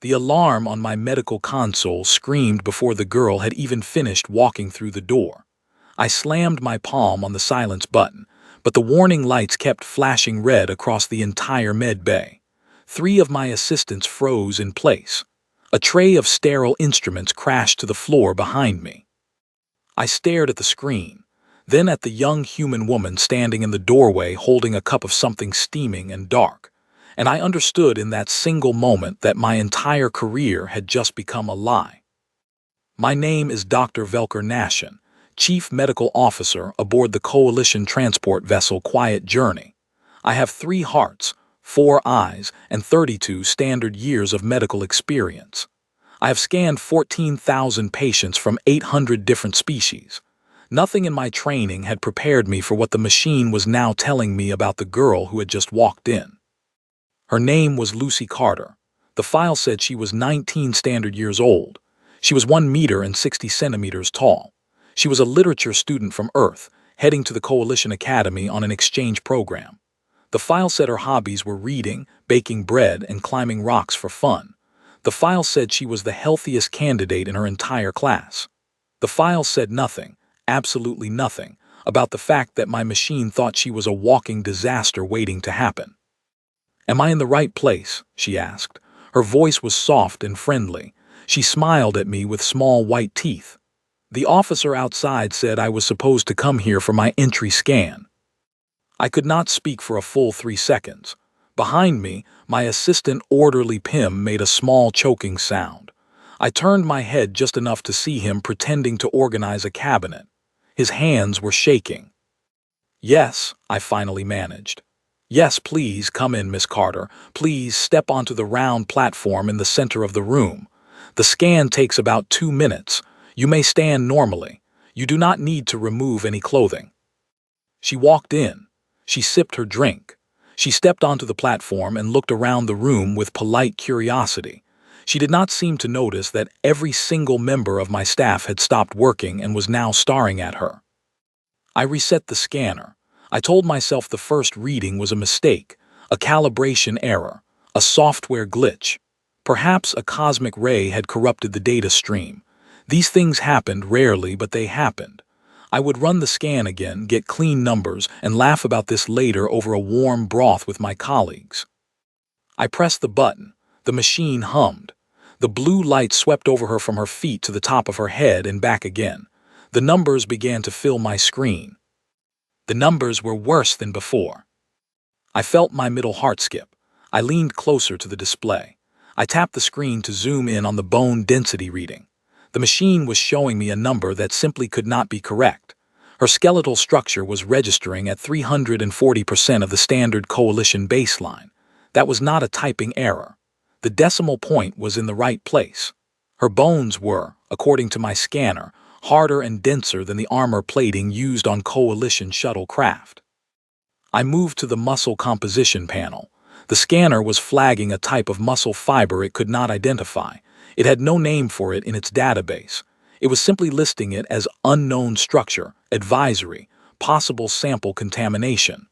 The alarm on my medical console screamed before the girl had even finished walking through the door. I slammed my palm on the silence button, but the warning lights kept flashing red across the entire med bay. 3 of my assistants froze in place. A tray of sterile instruments crashed to the floor behind me. I stared at the screen, then at the young human woman standing in the doorway holding a cup of something steaming and dark, and I understood in that single moment that my entire career had just become a lie. My name is Dr. Velker Nashin, Chief Medical Officer aboard the Coalition transport vessel Quiet Journey. I have 3 hearts, 4 eyes, and 32 standard years of medical experience. I have scanned 14,000 patients from 800 different species. Nothing in my training had prepared me for what the machine was now telling me about the girl who had just walked in. Her name was Lucy Carter. The file said she was 19 standard years old. She was 1 meter and 60 centimeters tall. She was a literature student from Earth, heading to the Coalition Academy on an exchange program. The file said her hobbies were reading, baking bread, and climbing rocks for fun. The file said she was the healthiest candidate in her entire class. The file said nothing, absolutely nothing, about the fact that my machine thought she was a walking disaster waiting to happen. "Am I in the right place?" she asked. Her voice was soft and friendly. She smiled at me with small white teeth. "The officer outside said I was supposed to come here for my entry scan." I could not speak for a full 3 seconds. Behind me, my assistant orderly Pim made a small choking sound. I turned my head just enough to see him pretending to organize a cabinet. His hands were shaking. "Yes," I finally managed. "Yes, please come in, Miss Carter. Please step onto the round platform in the center of the room. The scan takes about 2 minutes. You may stand normally. You do not need to remove any clothing." She walked in. She sipped her drink. She stepped onto the platform and looked around the room with polite curiosity. She did not seem to notice that every single member of my staff had stopped working and was now staring at her. I reset the scanner. I told myself the first reading was a mistake, a calibration error, a software glitch. Perhaps a cosmic ray had corrupted the data stream. These things happened rarely, but they happened. I would run the scan again, get clean numbers, and laugh about this later over a warm broth with my colleagues. I pressed the button. The machine hummed. The blue light swept over her from her feet to the top of her head and back again. The numbers began to fill my screen. The numbers were worse than before. I felt my middle heart skip. I leaned closer to the display. I tapped the screen to zoom in on the bone density reading. The machine was showing me a number that simply could not be correct. Her skeletal structure was registering at 340% of the standard Coalition baseline. That was not a typing error. The decimal point was in the right place. Her bones were, according to my scanner, harder and denser than the armor plating used on Coalition shuttlecraft. I moved to the muscle composition panel. The scanner was flagging a type of muscle fiber it could not identify. It had no name for it in its database. It was simply listing it as unknown structure, advisory, possible sample contamination.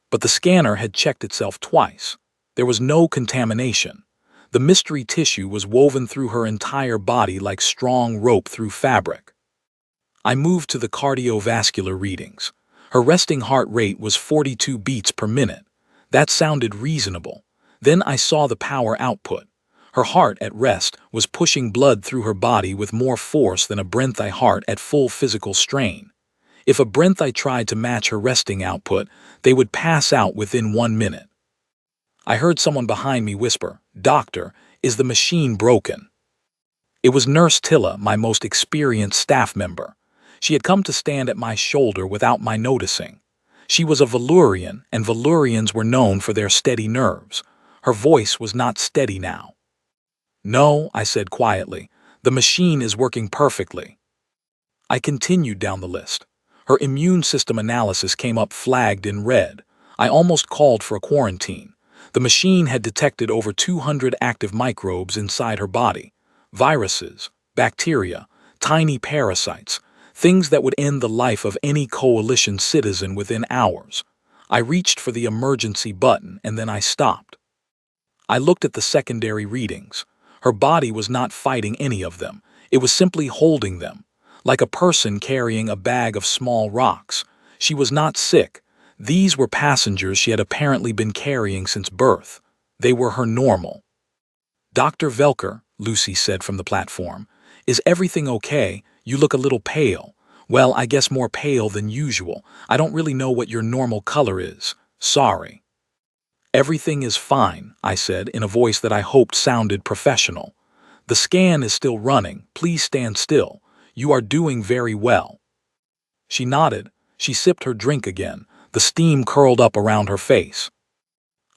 But the scanner had checked itself twice. There was no contamination. The mystery tissue was woven through her entire body like strong rope through fabric. I moved to the cardiovascular readings. Her resting heart rate was 42 beats per minute. That sounded reasonable. Then I saw the power output. Her heart at rest was pushing blood through her body with more force than a Brenthi heart at full physical strain. If a Brenthi tried to match her resting output, they would pass out within 1 minute. I heard someone behind me whisper, "Doctor, is the machine broken?" It was Nurse Tilla, my most experienced staff member. She had come to stand at my shoulder without my noticing. She was a Valurian, and Valurians were known for their steady nerves. Her voice was not steady now. "No," I said quietly, "the machine is working perfectly." I continued down the list. Her immune system analysis came up flagged in red. I almost called for a quarantine. The machine had detected over 200 active microbes inside her body. Viruses, bacteria, tiny parasites, things that would end the life of any Coalition citizen within hours. I reached for the emergency button and then I stopped. I looked at the secondary readings. Her body was not fighting any of them. It was simply holding them, like a person carrying a bag of small rocks. She was not sick. These were passengers she had apparently been carrying since birth. They were her normal. "Dr. Velker," Lucy said from the platform, "is everything okay? You look a little pale. Well, I guess more pale than usual. I don't really know what your normal color is. Sorry." "Everything is fine," I said in a voice that I hoped sounded professional. "The scan is still running. Please stand still. You are doing very well." She nodded. She sipped her drink again. The steam curled up around her face.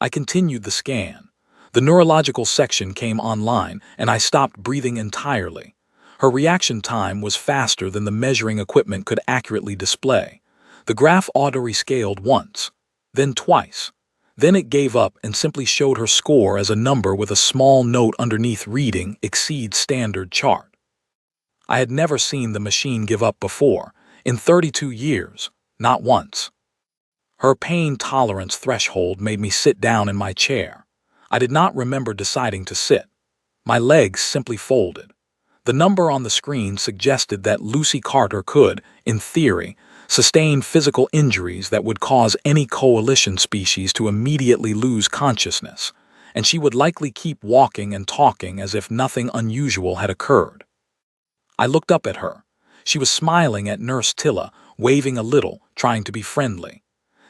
I continued the scan. The neurological section came online, and I stopped breathing entirely. Her reaction time was faster than the measuring equipment could accurately display. The graph auto-rescaled once, then twice. Then it gave up and simply showed her score as a number with a small note underneath reading exceeds standard chart. I had never seen the machine give up before. In 32 years, not once. Her pain tolerance threshold made me sit down in my chair. I did not remember deciding to sit. My legs simply folded. The number on the screen suggested that Lucy Carter could, in theory, sustain physical injuries that would cause any coalition species to immediately lose consciousness, and she would likely keep walking and talking as if nothing unusual had occurred. I looked up at her. She was smiling at Nurse Tilla, waving a little, trying to be friendly.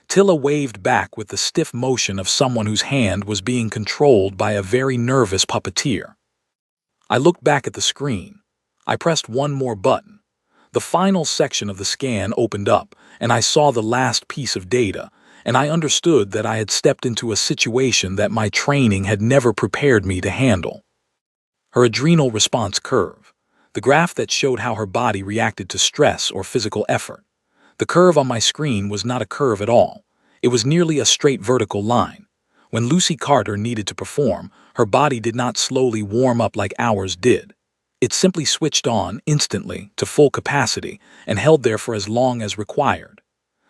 Tilla waved back with the stiff motion of someone whose hand was being controlled by a very nervous puppeteer. I looked back at the screen. I pressed one more button. The final section of the scan opened up, and I saw the last piece of data, and I understood that I had stepped into a situation that my training had never prepared me to handle. Her adrenal response curve, the graph that showed how her body reacted to stress or physical effort. The curve on my screen was not a curve at all. It was nearly a straight vertical line. When Lucy Carter needed to perform, her body did not slowly warm up like ours did. It simply switched on instantly to full capacity and held there for as long as required.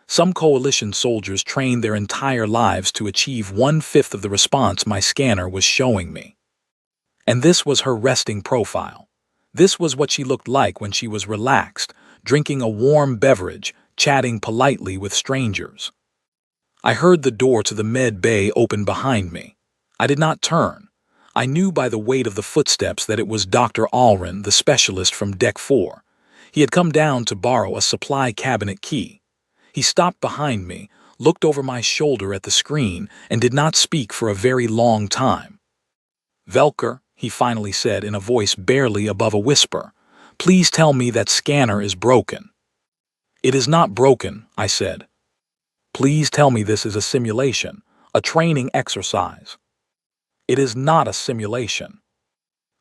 Some coalition soldiers trained their entire lives to achieve 1/5 of the response my scanner was showing me. And this was her resting profile. This was what she looked like when she was relaxed, drinking a warm beverage, chatting politely with strangers. I heard the door to the med bay open behind me. I did not turn. I knew by the weight of the footsteps that it was Dr. Alrin, the specialist from Deck 4. He had come down to borrow a supply cabinet key. He stopped behind me, looked over my shoulder at the screen, and did not speak for a very long time. "Velker," he finally said in a voice barely above a whisper, "please tell me that scanner is broken." "It is not broken," I said. "Please tell me this is a simulation, a training exercise." "It is not a simulation."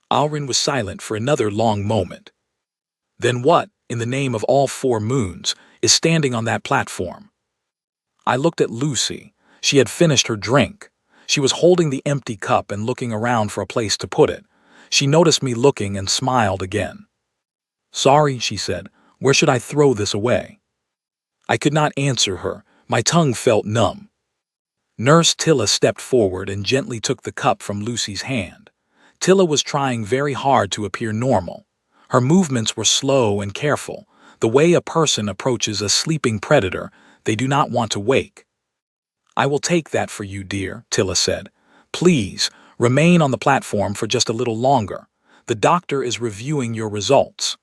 Alrin was silent for another long moment. "Then what, in the name of all 4 moons, is standing on that platform?" I looked at Lucy. She had finished her drink. She was holding the empty cup and looking around for a place to put it. She noticed me looking and smiled again. "Sorry," she said. "Where should I throw this away?" I could not answer her. My tongue felt numb. Nurse Tilla stepped forward and gently took the cup from Lucy's hand. Tilla was trying very hard to appear normal. Her movements were slow and careful, the way a person approaches a sleeping predator they do not want to wake. "I will take that for you, dear," Tilla said. "Please, remain on the platform for just a little longer. The doctor is reviewing your results."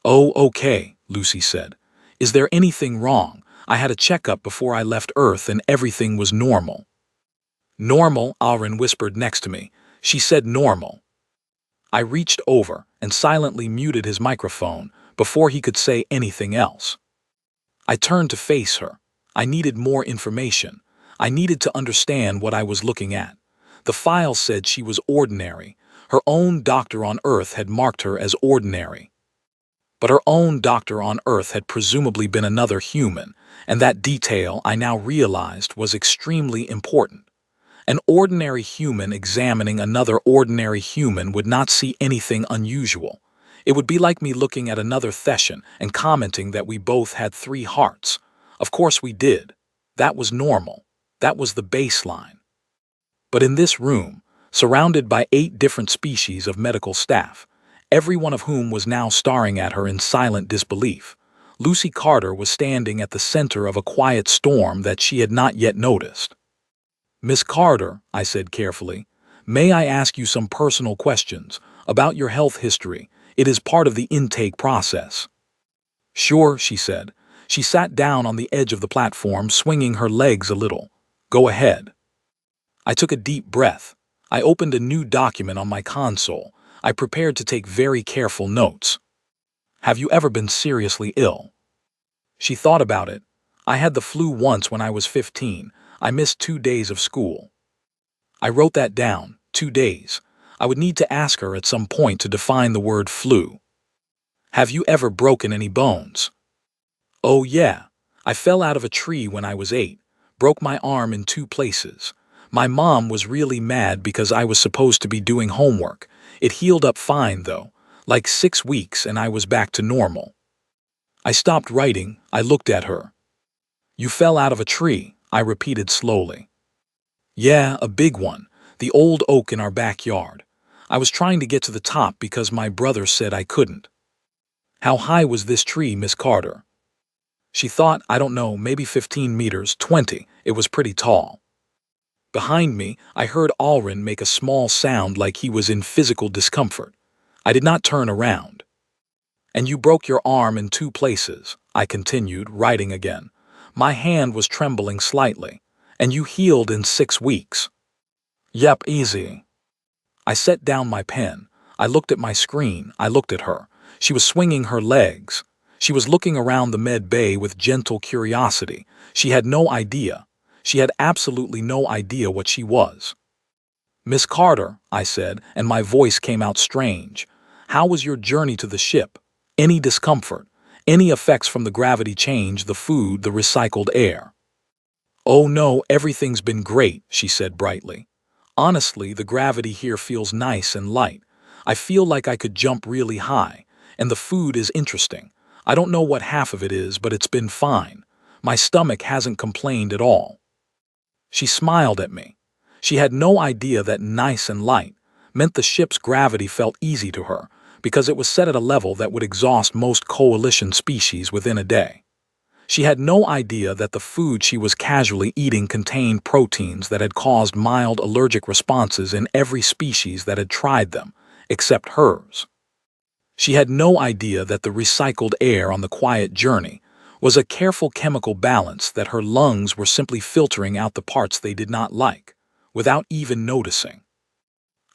"Oh, okay," Lucy said. "Is there anything wrong? I had a checkup before I left Earth and everything was normal." "Normal," Alrin whispered next to me. She said normal. I reached over and silently muted his microphone before he could say anything else. I turned to face her. I needed more information. I needed to understand what I was looking at. The file said she was ordinary. Her own doctor on Earth had marked her as ordinary. But her own doctor on Earth had presumably been another human, and that detail I now realized was extremely important. An ordinary human examining another ordinary human would not see anything unusual. It would be like me looking at another Theshan and commenting that we both had 3 hearts. Of course we did. That was normal. That was the baseline. But in this room, surrounded by 8 different species of medical staff, every one of whom was now staring at her in silent disbelief. Lucy Carter was standing at the center of a quiet storm that she had not yet noticed. "Miss Carter," I said carefully, "may I ask you some personal questions about your health history? It is part of the intake process." "Sure," she said. She sat down on the edge of the platform, swinging her legs a little. "Go ahead." I took a deep breath. I opened a new document on my console. I prepared to take very careful notes. "Have you ever been seriously ill?" She thought about it. "I had the flu once when I was 15. I missed 2 days of school." I wrote that down, 2 days. I would need to ask her at some point to define the word flu. "Have you ever broken any bones?" "Oh yeah. I fell out of a tree when I was 8, broke my arm in 2 places. My mom was really mad because I was supposed to be doing homework. It healed up fine though, like 6 weeks, and I was back to normal." I stopped writing. I looked at her. "You fell out of a tree," I repeated slowly. "Yeah, a big one. The old oak in our backyard. I was trying to get to the top because my brother said I couldn't." "How high was this tree, Miss Carter?" She thought, "I don't know, maybe 15 meters, 20. It was pretty tall." Behind me, I heard Alrin make a small sound like he was in physical discomfort. I did not turn around. "And you broke your arm in 2 places," I continued, writing again. My hand was trembling slightly. "And you healed in 6 weeks." "Yep, easy." I set down my pen. I looked at my screen. I looked at her. She was swinging her legs. She was looking around the med bay with gentle curiosity. She had no idea. She had absolutely no idea what she was. "Miss Carter," I said, and my voice came out strange. "How was your journey to the ship? Any discomfort? Any effects from the gravity change, the food, the recycled air?" "Oh no, everything's been great," she said brightly. "Honestly, the gravity here feels nice and light. I feel like I could jump really high. And the food is interesting. I don't know what half of it is, but it's been fine. My stomach hasn't complained at all." She smiled at me. She had no idea that nice and light meant the ship's gravity felt easy to her, because it was set at a level that would exhaust most coalition species within a day. She had no idea that the food she was casually eating contained proteins that had caused mild allergic responses in every species that had tried them, except hers. She had no idea that the recycled air on the quiet journey was a careful chemical balance that her lungs were simply filtering out the parts they did not like, without even noticing.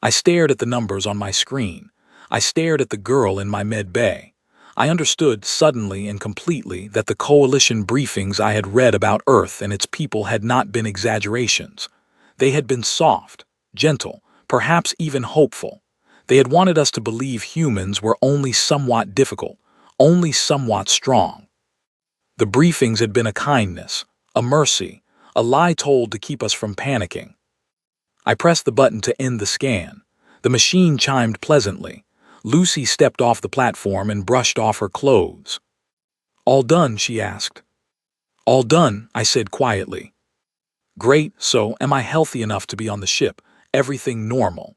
I stared at the numbers on my screen. I stared at the girl in my med bay. I understood suddenly and completely that the coalition briefings I had read about Earth and its people had not been exaggerations. They had been soft, gentle, perhaps even hopeful. They had wanted us to believe humans were only somewhat difficult, only somewhat strong. The briefings had been a kindness, a mercy, a lie told to keep us from panicking. I pressed the button to end the scan. The machine chimed pleasantly. Lucy stepped off the platform and brushed off her clothes. "All done?" she asked. "All done," I said quietly. "Great, so am I healthy enough to be on the ship? Everything normal?"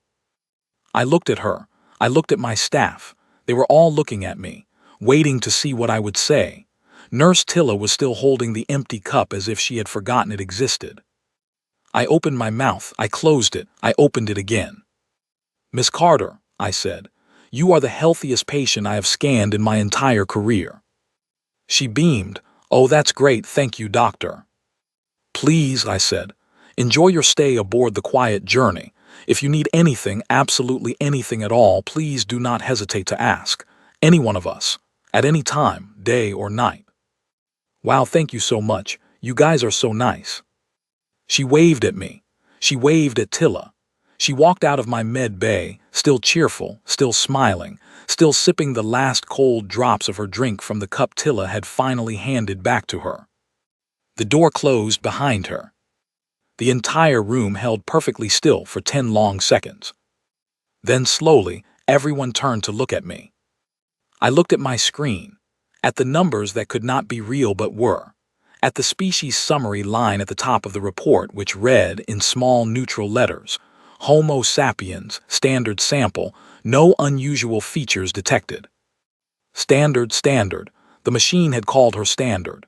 I looked at her. I looked at my staff. They were all looking at me, waiting to see what I would say. Nurse Tilla was still holding the empty cup as if she had forgotten it existed. I opened my mouth. I closed it. I opened it again. "Miss Carter," I said, "you are the healthiest patient I have scanned in my entire career." She beamed. "Oh, that's great, thank you, doctor." "Please," I said, "enjoy your stay aboard the Quiet Journey. If you need anything, absolutely anything at all, please do not hesitate to ask. Any one of us. At any time, day or night." "Wow, thank you so much. You guys are so nice." She waved at me. She waved at Tilla. She walked out of my med bay, still cheerful, still smiling, still sipping the last cold drops of her drink from the cup Tilla had finally handed back to her. The door closed behind her. The entire room held perfectly still for 10 long seconds. Then slowly, everyone turned to look at me. I looked at my screen, at the numbers that could not be real but were, at the species summary line at the top of the report which read, in small neutral letters, Homo sapiens, standard sample, no unusual features detected. Standard. The machine had called her standard.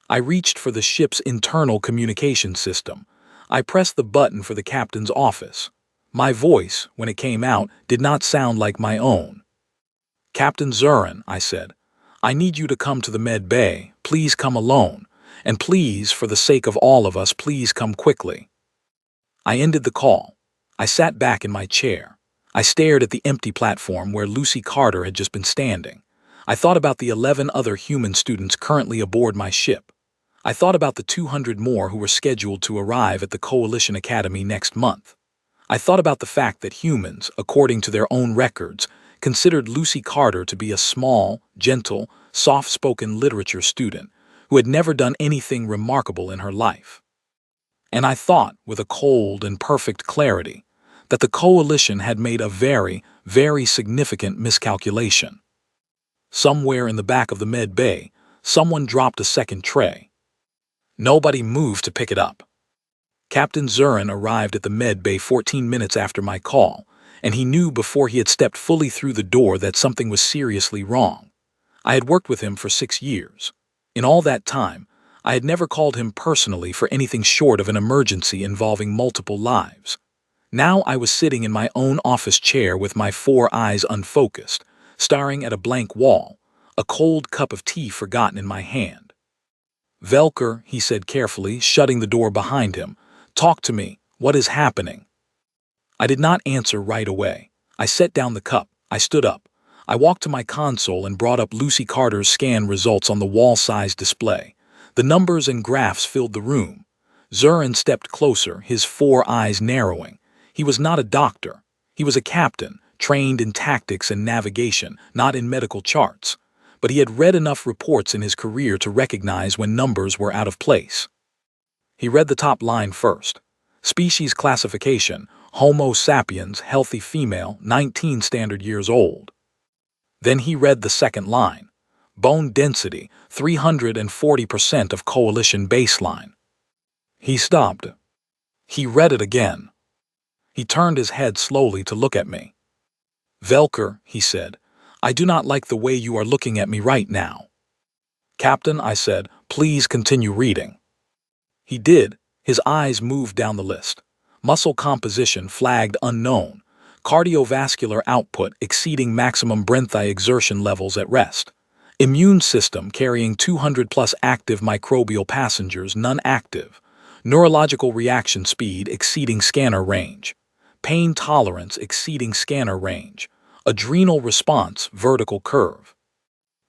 I reached for the ship's internal communication system. I pressed the button for the captain's office. My voice, when it came out, did not sound like my own. "Captain Zurin," I said, "I need you to come to the med bay. Please come alone. And please, for the sake of all of us, please come quickly." I ended the call. I sat back in my chair. I stared at the empty platform where Lucy Carter had just been standing. I thought about the 11 other human students currently aboard my ship. I thought about the 200 more who were scheduled to arrive at the Coalition Academy next month. I thought about the fact that humans, according to their own records, considered Lucy Carter to be a small, gentle, soft-spoken literature student who had never done anything remarkable in her life. And I thought, with a cold and perfect clarity, that the Coalition had made a very, very significant miscalculation. Somewhere in the back of the med bay, someone dropped a second tray. Nobody moved to pick it up. Captain Zurin arrived at the med bay 14 minutes after my call, and he knew before he had stepped fully through the door that something was seriously wrong. I had worked with him for 6 years. In all that time, I had never called him personally for anything short of an emergency involving multiple lives. Now I was sitting in my own office chair with my 4 eyes unfocused, staring at a blank wall, a cold cup of tea forgotten in my hand. "Velker," he said carefully, shutting the door behind him, "talk to me. What is happening?" I did not answer right away. I set down the cup. I stood up. I walked to my console and brought up Lucy Carter's scan results on the wall-sized display. The numbers and graphs filled the room. Zurin stepped closer, his 4 eyes narrowing. He was not a doctor. He was a captain, trained in tactics and navigation, not in medical charts. But he had read enough reports in his career to recognize when numbers were out of place. He read the top line first. Species classification, Homo sapiens, healthy female, 19 standard years old. Then he read the second line. Bone density, 340% of Coalition baseline. He stopped. He read it again. He turned his head slowly to look at me. "Velker," he said, "I do not like the way you are looking at me right now." "Captain," I said, "please continue reading." He did. His eyes moved down the list. Muscle composition flagged unknown. Cardiovascular output exceeding maximum Brenthi exertion levels at rest. Immune system carrying 200+ active microbial passengers, none active. Neurological reaction speed exceeding scanner range. Pain tolerance exceeding scanner range. Adrenal response, vertical curve.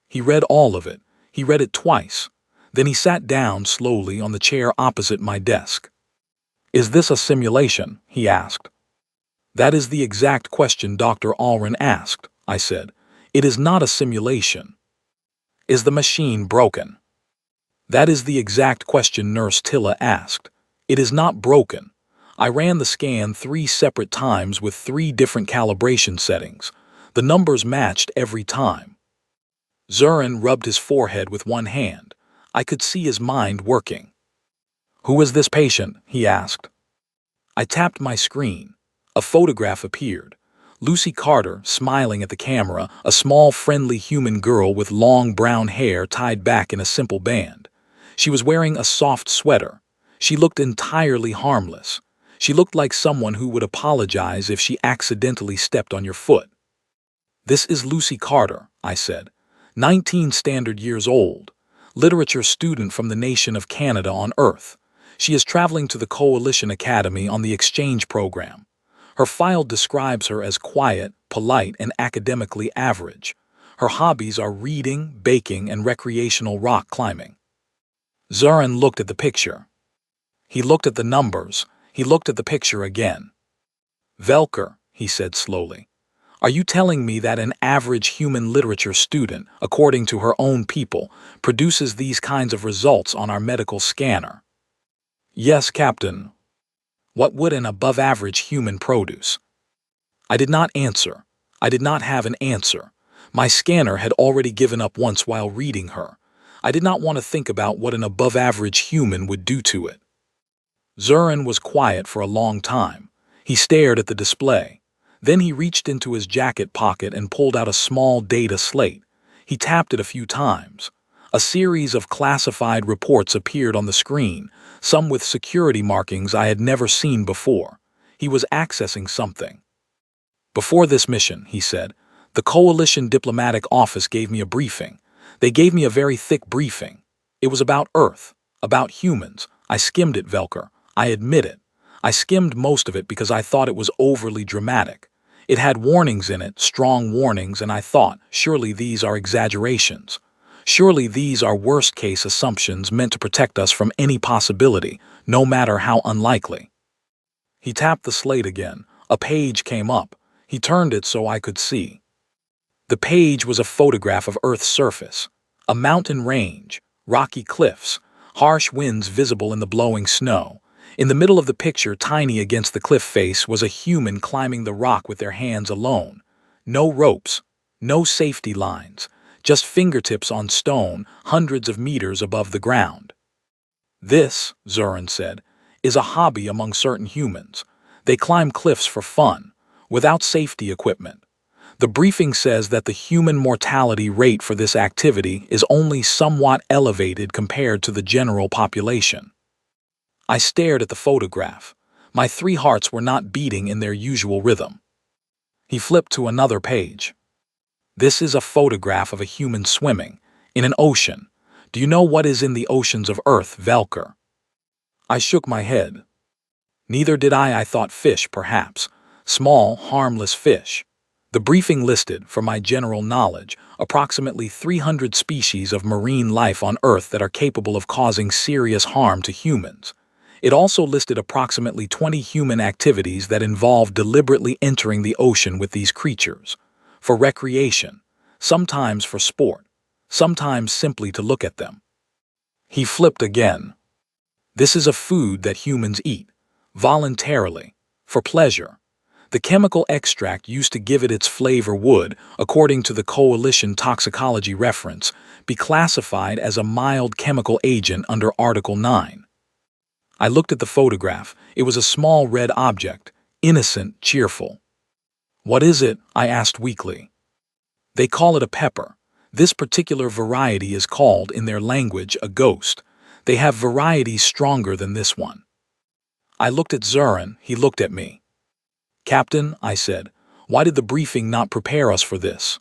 He read all of it. He read it twice. Then he sat down slowly on the chair opposite my desk. "Is this a simulation?" he asked. "That is the exact question Dr. Allren asked," I said. "It is not a simulation." "Is the machine broken?" "That is the exact question Nurse Tilla asked. It is not broken. I ran the scan 3 separate times with 3 different calibration settings. The numbers matched every time." Zurin rubbed his forehead with one hand. I could see his mind working. "Who is this patient?" he asked. I tapped my screen. A photograph appeared. Lucy Carter, smiling at the camera, a small, friendly human girl with long brown hair tied back in a simple band. She was wearing a soft sweater. She looked entirely harmless. She looked like someone who would apologize if she accidentally stepped on your foot. "This is Lucy Carter," I said. 19 standard years old. Literature student from the nation of Canada on Earth. She is traveling to the Coalition Academy on the exchange program. Her file describes her as quiet, polite, and academically average. Her hobbies are reading, baking, and recreational rock climbing. Zurin looked at the picture. He looked at the numbers. He looked at the picture again. "Velker," he said slowly, "are you telling me that an average human literature student, according to her own people, produces these kinds of results on our medical scanner?" "Yes, Captain." "What would an above-average human produce?" I did not answer. I did not have an answer. My scanner had already given up once while reading her. I did not want to think about what an above-average human would do to it. Zurin was quiet for a long time. He stared at the display. Then he reached into his jacket pocket and pulled out a small data slate. He tapped it a few times. A series of classified reports appeared on the screen, some with security markings I had never seen before. He was accessing something. "Before this mission," he said, "the Coalition Diplomatic Office gave me a briefing. They gave me a very thick briefing. It was about Earth, about humans. I skimmed it, Velker. I admit it. I skimmed most of it because I thought it was overly dramatic. It had warnings in it, strong warnings, and I thought, surely these are exaggerations. Surely these are worst-case assumptions meant to protect us from any possibility, no matter how unlikely." He tapped the slate again. A page came up. He turned it so I could see. The page was a photograph of Earth's surface. A mountain range, rocky cliffs, harsh winds visible in the blowing snow. In the middle of the picture, tiny against the cliff face, was a human climbing the rock with their hands alone. No ropes, no safety lines, just fingertips on stone hundreds of meters above the ground. "This," Zurin said, "is a hobby among certain humans. They climb cliffs for fun, without safety equipment. The briefing says that the human mortality rate for this activity is only somewhat elevated compared to the general population." I stared at the photograph. My 3 hearts were not beating in their usual rhythm. He flipped to another page. "This is a photograph of a human swimming in an ocean. Do you know what is in the oceans of Earth, Velker?" I shook my head. Neither did I thought fish, perhaps. Small, harmless fish. The briefing listed, for my general knowledge, approximately 300 species of marine life on Earth that are capable of causing serious harm to humans. It also listed approximately 20 human activities that involve deliberately entering the ocean with these creatures. For recreation, sometimes for sport, sometimes simply to look at them. He flipped again. "This is a food that humans eat, voluntarily, for pleasure. The chemical extract used to give it its flavor would, according to the Coalition toxicology reference, be classified as a mild chemical agent under Article 9. I looked at the photograph. It was a small red object, innocent, cheerful. "What is it?" I asked weakly. "They call it a pepper. This particular variety is called, in their language, a ghost. They have varieties stronger than this one." I looked at Zurin. He looked at me. "Captain," I said, "why did the briefing not prepare us for this?"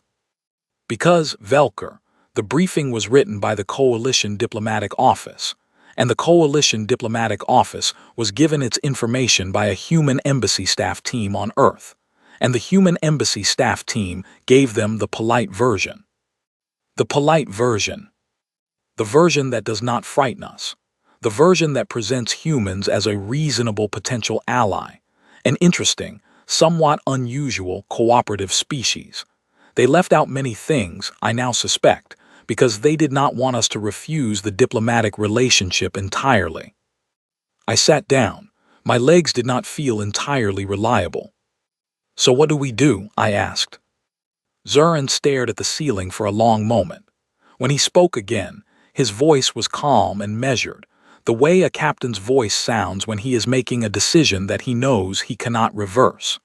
"Because, Velker, the briefing was written by the Coalition Diplomatic Office, and the Coalition Diplomatic Office was given its information by a human embassy staff team on Earth, and the human embassy staff team gave them the polite version. The polite version. The version that does not frighten us. The version that presents humans as a reasonable potential ally, an interesting, somewhat unusual cooperative species. They left out many things, I now suspect, because they did not want us to refuse the diplomatic relationship entirely." I sat down. My legs did not feel entirely reliable. "So what do we do?" I asked. Zurin stared at the ceiling for a long moment. When he spoke again, his voice was calm and measured, the way a captain's voice sounds when he is making a decision that he knows he cannot reverse.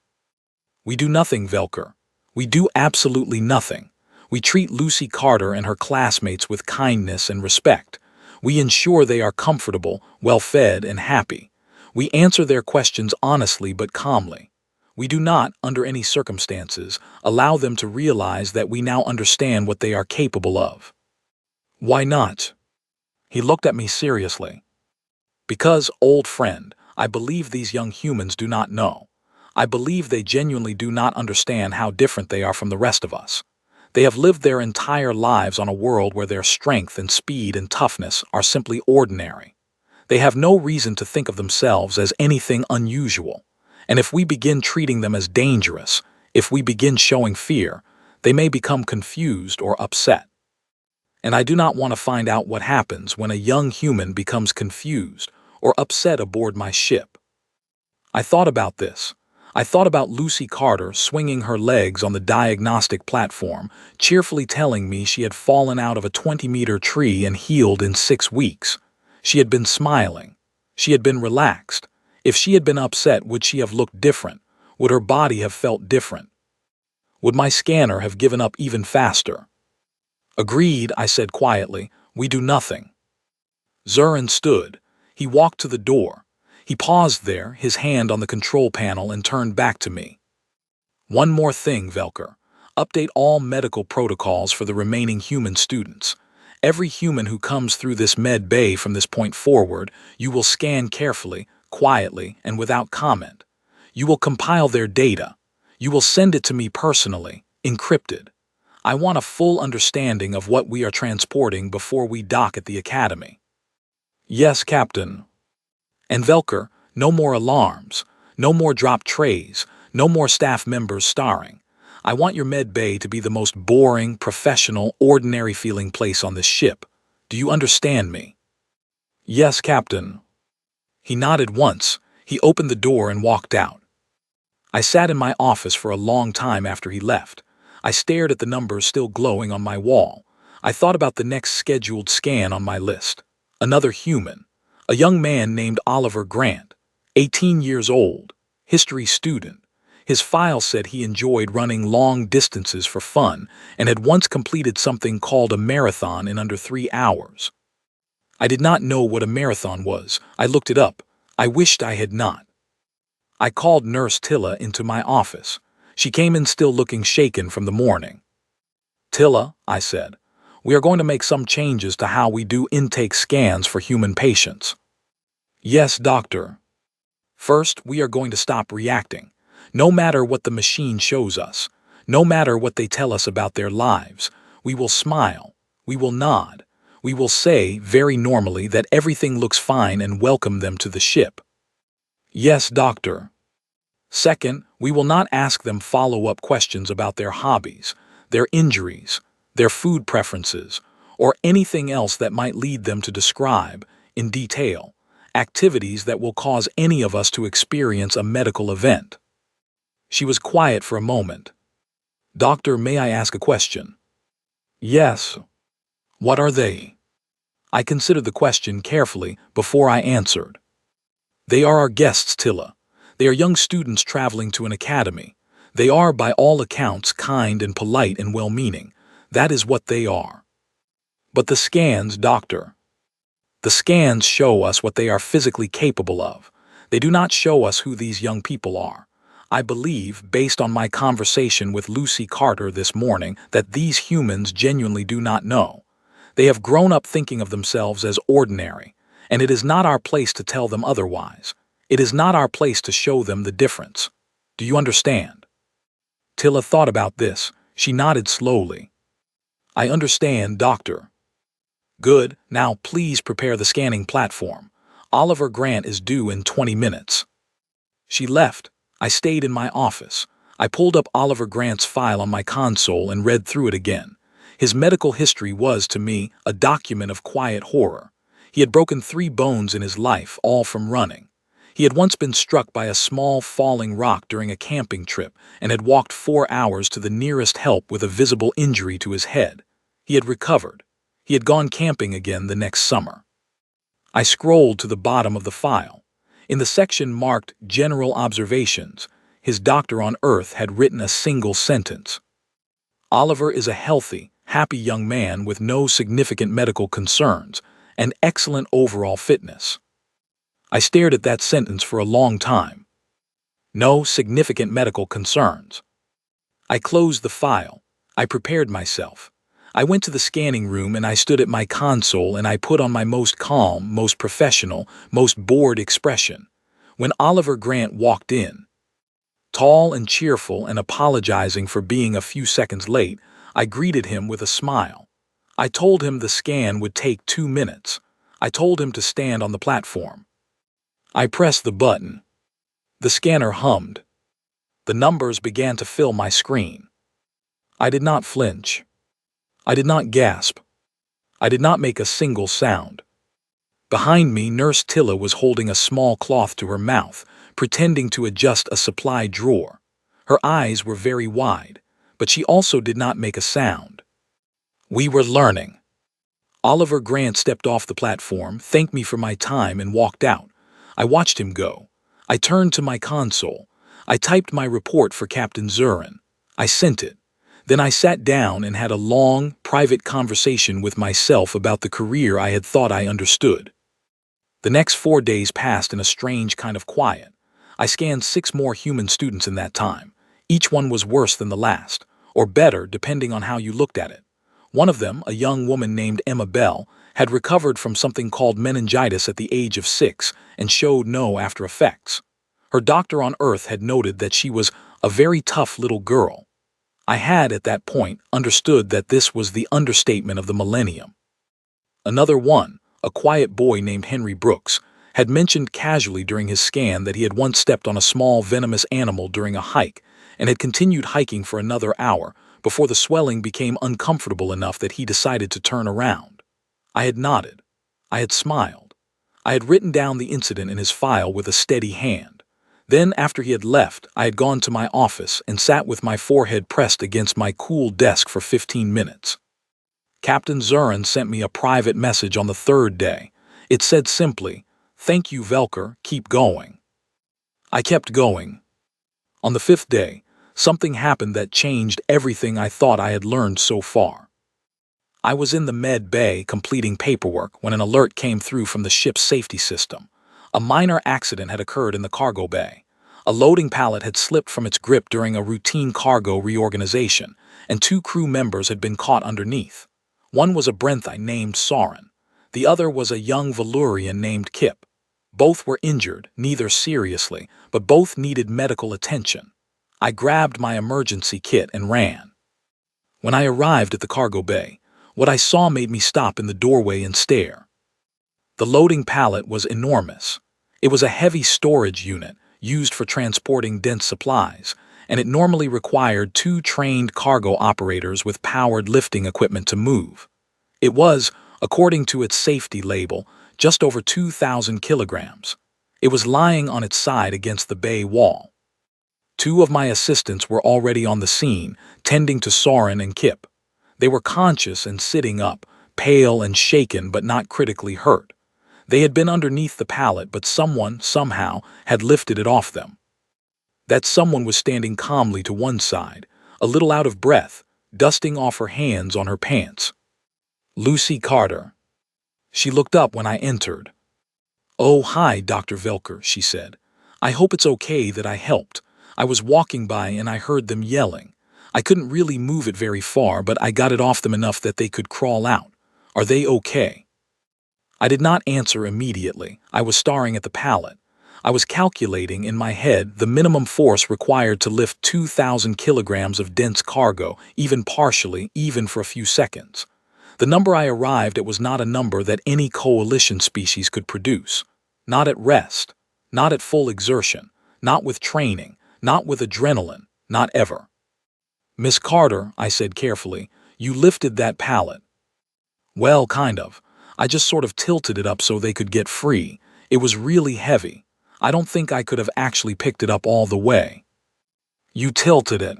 "We do nothing, Velker. We do absolutely nothing. We treat Lucy Carter and her classmates with kindness and respect. We ensure they are comfortable, well-fed, and happy. We answer their questions honestly but calmly. We do not, under any circumstances, allow them to realize that we now understand what they are capable of." "Why not?" He looked at me seriously. "Because, old friend, I believe these young humans do not know. I believe they genuinely do not understand how different they are from the rest of us. They have lived their entire lives on a world where their strength and speed and toughness are simply ordinary. They have no reason to think of themselves as anything unusual. And if we begin treating them as dangerous, if we begin showing fear, they may become confused or upset. And I do not want to find out what happens when a young human becomes confused or upset aboard my ship." I thought about this. I thought about Lucy Carter swinging her legs on the diagnostic platform, cheerfully telling me she had fallen out of a 20-meter tree and healed in 6 weeks. She had been smiling. She had been relaxed. If she had been upset, would she have looked different? Would her body have felt different? Would my scanner have given up even faster? Agreed, I said quietly. We do nothing. Zurin stood. He walked to the door. He paused there, his hand on the control panel, and turned back to me. One more thing, Velker. Update all medical protocols for the remaining human students. Every human who comes through this med bay from this point forward, you will scan carefully, quietly, and without comment. You will compile their data. You will send it to me personally, encrypted. I want a full understanding of what we are transporting before we dock at the academy. Yes, Captain. And Velker, no more alarms, no more dropped trays, no more staff members starring. I want your med bay to be the most boring, professional, ordinary-feeling place on this ship. Do you understand me? Yes, Captain. He nodded once. He opened the door and walked out. I sat in my office for a long time after he left. I stared at the numbers still glowing on my wall. I thought about the next scheduled scan on my list. Another human. A young man named Oliver Grant, 18 years old, history student. His file said he enjoyed running long distances for fun and had once completed something called a marathon in under 3 hours. I did not know what a marathon was. I looked it up. I wished I had not. I called Nurse Tilla into my office. She came in still looking shaken from the morning. Tilla, I said, we are going to make some changes to how we do intake scans for human patients. Yes, doctor. First, we are going to stop reacting. No matter what the machine shows us, no matter what they tell us about their lives, we will smile, we will nod, we will say very normally that everything looks fine and welcome them to the ship. Yes, doctor. Second, we will not ask them follow-up questions about their hobbies, their injuries, their food preferences, or anything else that might lead them to describe, in detail, activities that will cause any of us to experience a medical event. She was quiet for a moment. Doctor, may I ask a question? Yes. What are they? I considered the question carefully before I answered. They are our guests, Tilla. They are young students traveling to an academy. They are, by all accounts, kind and polite and well-meaning. That is what they are. But the scans, doctor. The scans show us what they are physically capable of. They do not show us who these young people are. I believe, based on my conversation with Lucy Carter this morning, that these humans genuinely do not know. They have grown up thinking of themselves as ordinary, and it is not our place to tell them otherwise. It is not our place to show them the difference. Do you understand? Tilla thought about this. She nodded slowly. I understand, doctor. Good. Now please prepare the scanning platform. Oliver Grant is due in 20 minutes. She left. I stayed in my office. I pulled up Oliver Grant's file on my console and read through it again. His medical history was, to me, a document of quiet horror. He had broken 3 bones in his life, all from running. He had once been struck by a small falling rock during a camping trip and had walked 4 hours to the nearest help with a visible injury to his head. He had recovered. He had gone camping again the next summer. I scrolled to the bottom of the file. In the section marked General Observations, his doctor on Earth had written a single sentence. Oliver is a healthy, happy young man with no significant medical concerns and excellent overall fitness. I stared at that sentence for a long time. No significant medical concerns. I closed the file. I prepared myself. I went to the scanning room and I stood at my console and I put on my most calm, most professional, most bored expression. When Oliver Grant walked in, tall and cheerful and apologizing for being a few seconds late, I greeted him with a smile. I told him the scan would take 2 minutes. I told him to stand on the platform. I pressed the button. The scanner hummed. The numbers began to fill my screen. I did not flinch. I did not gasp. I did not make a single sound. Behind me, Nurse Tilla was holding a small cloth to her mouth, pretending to adjust a supply drawer. Her eyes were very wide, but she also did not make a sound. We were learning. Oliver Grant stepped off the platform, thanked me for my time, and walked out. I watched him go. I turned to my console. I typed my report for Captain Zurin. I sent it. Then I sat down and had a long, private conversation with myself about the career I had thought I understood. The next 4 days passed in a strange kind of quiet. I scanned 6 more human students in that time. Each one was worse than the last, or better depending on how you looked at it. One of them, a young woman named Emma Bell, had recovered from something called meningitis at the age of 6 and showed no after effects. Her doctor on Earth had noted that she was a very tough little girl. I had, at that point, understood that this was the understatement of the millennium. Another one, a quiet boy named Henry Brooks, had mentioned casually during his scan that he had once stepped on a small venomous animal during a hike and had continued hiking for another hour before the swelling became uncomfortable enough that he decided to turn around. I had nodded. I had smiled. I had written down the incident in his file with a steady hand. Then, after he had left, I had gone to my office and sat with my forehead pressed against my cool desk for 15 minutes. Captain Zurin sent me a private message on the 3rd day. It said simply, "Thank you, Velker, keep going." I kept going. On the 5th day, something happened that changed everything I thought I had learned so far. I was in the med bay completing paperwork when an alert came through from the ship's safety system. A minor accident had occurred in the cargo bay. A loading pallet had slipped from its grip during a routine cargo reorganization, and 2 crew members had been caught underneath. One was a Brenthi named Soren. The other was a young Valurian named Kip. Both were injured, neither seriously, but both needed medical attention. I grabbed my emergency kit and ran. When I arrived at the cargo bay, what I saw made me stop in the doorway and stare. The loading pallet was enormous. It was a heavy storage unit used for transporting dense supplies, and it normally required 2 trained cargo operators with powered lifting equipment to move. It was, according to its safety label, just over 2,000 kilograms. It was lying on its side against the bay wall. 2 of my assistants were already on the scene, tending to Soren and Kip. They were conscious and sitting up, pale and shaken but not critically hurt. They had been underneath the pallet, but someone, somehow, had lifted it off them. That someone was standing calmly to one side, a little out of breath, dusting off her hands on her pants. Lucy Carter. She looked up when I entered. "Oh, hi, Dr. Velker," she said. "I hope it's okay that I helped. I was walking by and I heard them yelling. I couldn't really move it very far, but I got it off them enough that they could crawl out. Are they okay?" I did not answer immediately. I was staring at the pallet. I was calculating in my head the minimum force required to lift 2,000 kilograms of dense cargo, even partially, even for a few seconds. The number I arrived at was not a number that any coalition species could produce. Not at rest. Not at full exertion. Not with training. Not with adrenaline. Not ever. "Miss Carter," I said carefully, "you lifted that pallet." "Well, kind of. I just sort of tilted it up so they could get free. It was really heavy. I don't think I could have actually picked it up all the way." "You tilted it?"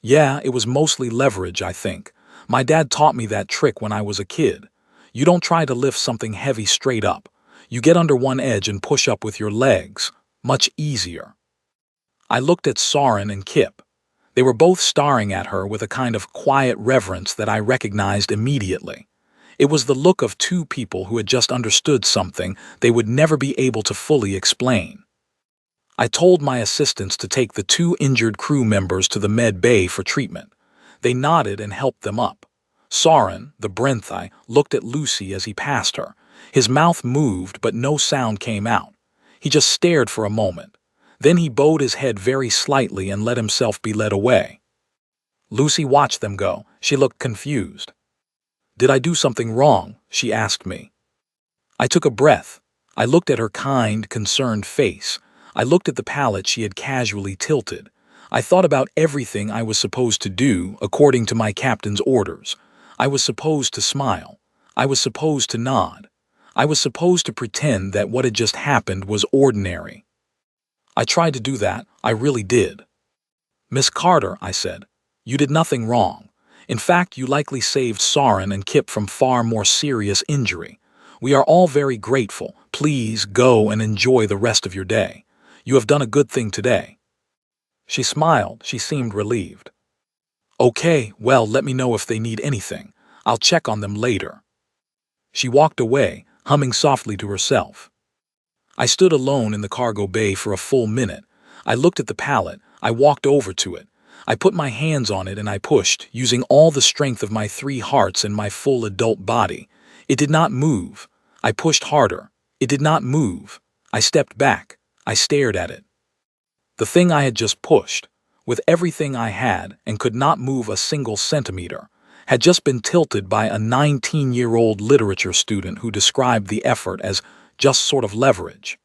"Yeah, it was mostly leverage, I think. My dad taught me that trick when I was a kid. You don't try to lift something heavy straight up. You get under one edge and push up with your legs. Much easier." I looked at Soren and Kip. They were both staring at her with a kind of quiet reverence that I recognized immediately. It was the look of 2 people who had just understood something they would never be able to fully explain. I told my assistants to take the 2 injured crew members to the med bay for treatment. They nodded and helped them up. Soren, the Brenthi, looked at Lucy as he passed her. His mouth moved, but no sound came out. He just stared for a moment. Then he bowed his head very slightly and let himself be led away. Lucy watched them go. She looked confused. "Did I do something wrong?" she asked me. I took a breath. I looked at her kind, concerned face. I looked at the pallet she had casually tilted. I thought about everything I was supposed to do according to my captain's orders. I was supposed to smile. I was supposed to nod. I was supposed to pretend that what had just happened was ordinary. I tried to do that. I really did. "Miss Carter," I said, "you did nothing wrong. In fact, you likely saved Soren and Kip from far more serious injury. We are all very grateful. Please go and enjoy the rest of your day. You have done a good thing today." She smiled. She seemed relieved. "Okay, well, let me know if they need anything. I'll check on them later." She walked away, humming softly to herself. I stood alone in the cargo bay for a full minute. I looked at the pallet. I walked over to it. I put my hands on it and I pushed, using all the strength of my 3 hearts and my full adult body. It did not move. I pushed harder. It did not move. I stepped back. I stared at it. The thing I had just pushed, with everything I had and could not move a single centimeter, had just been tilted by a 19-year-old literature student who described the effort as just sort of leverage.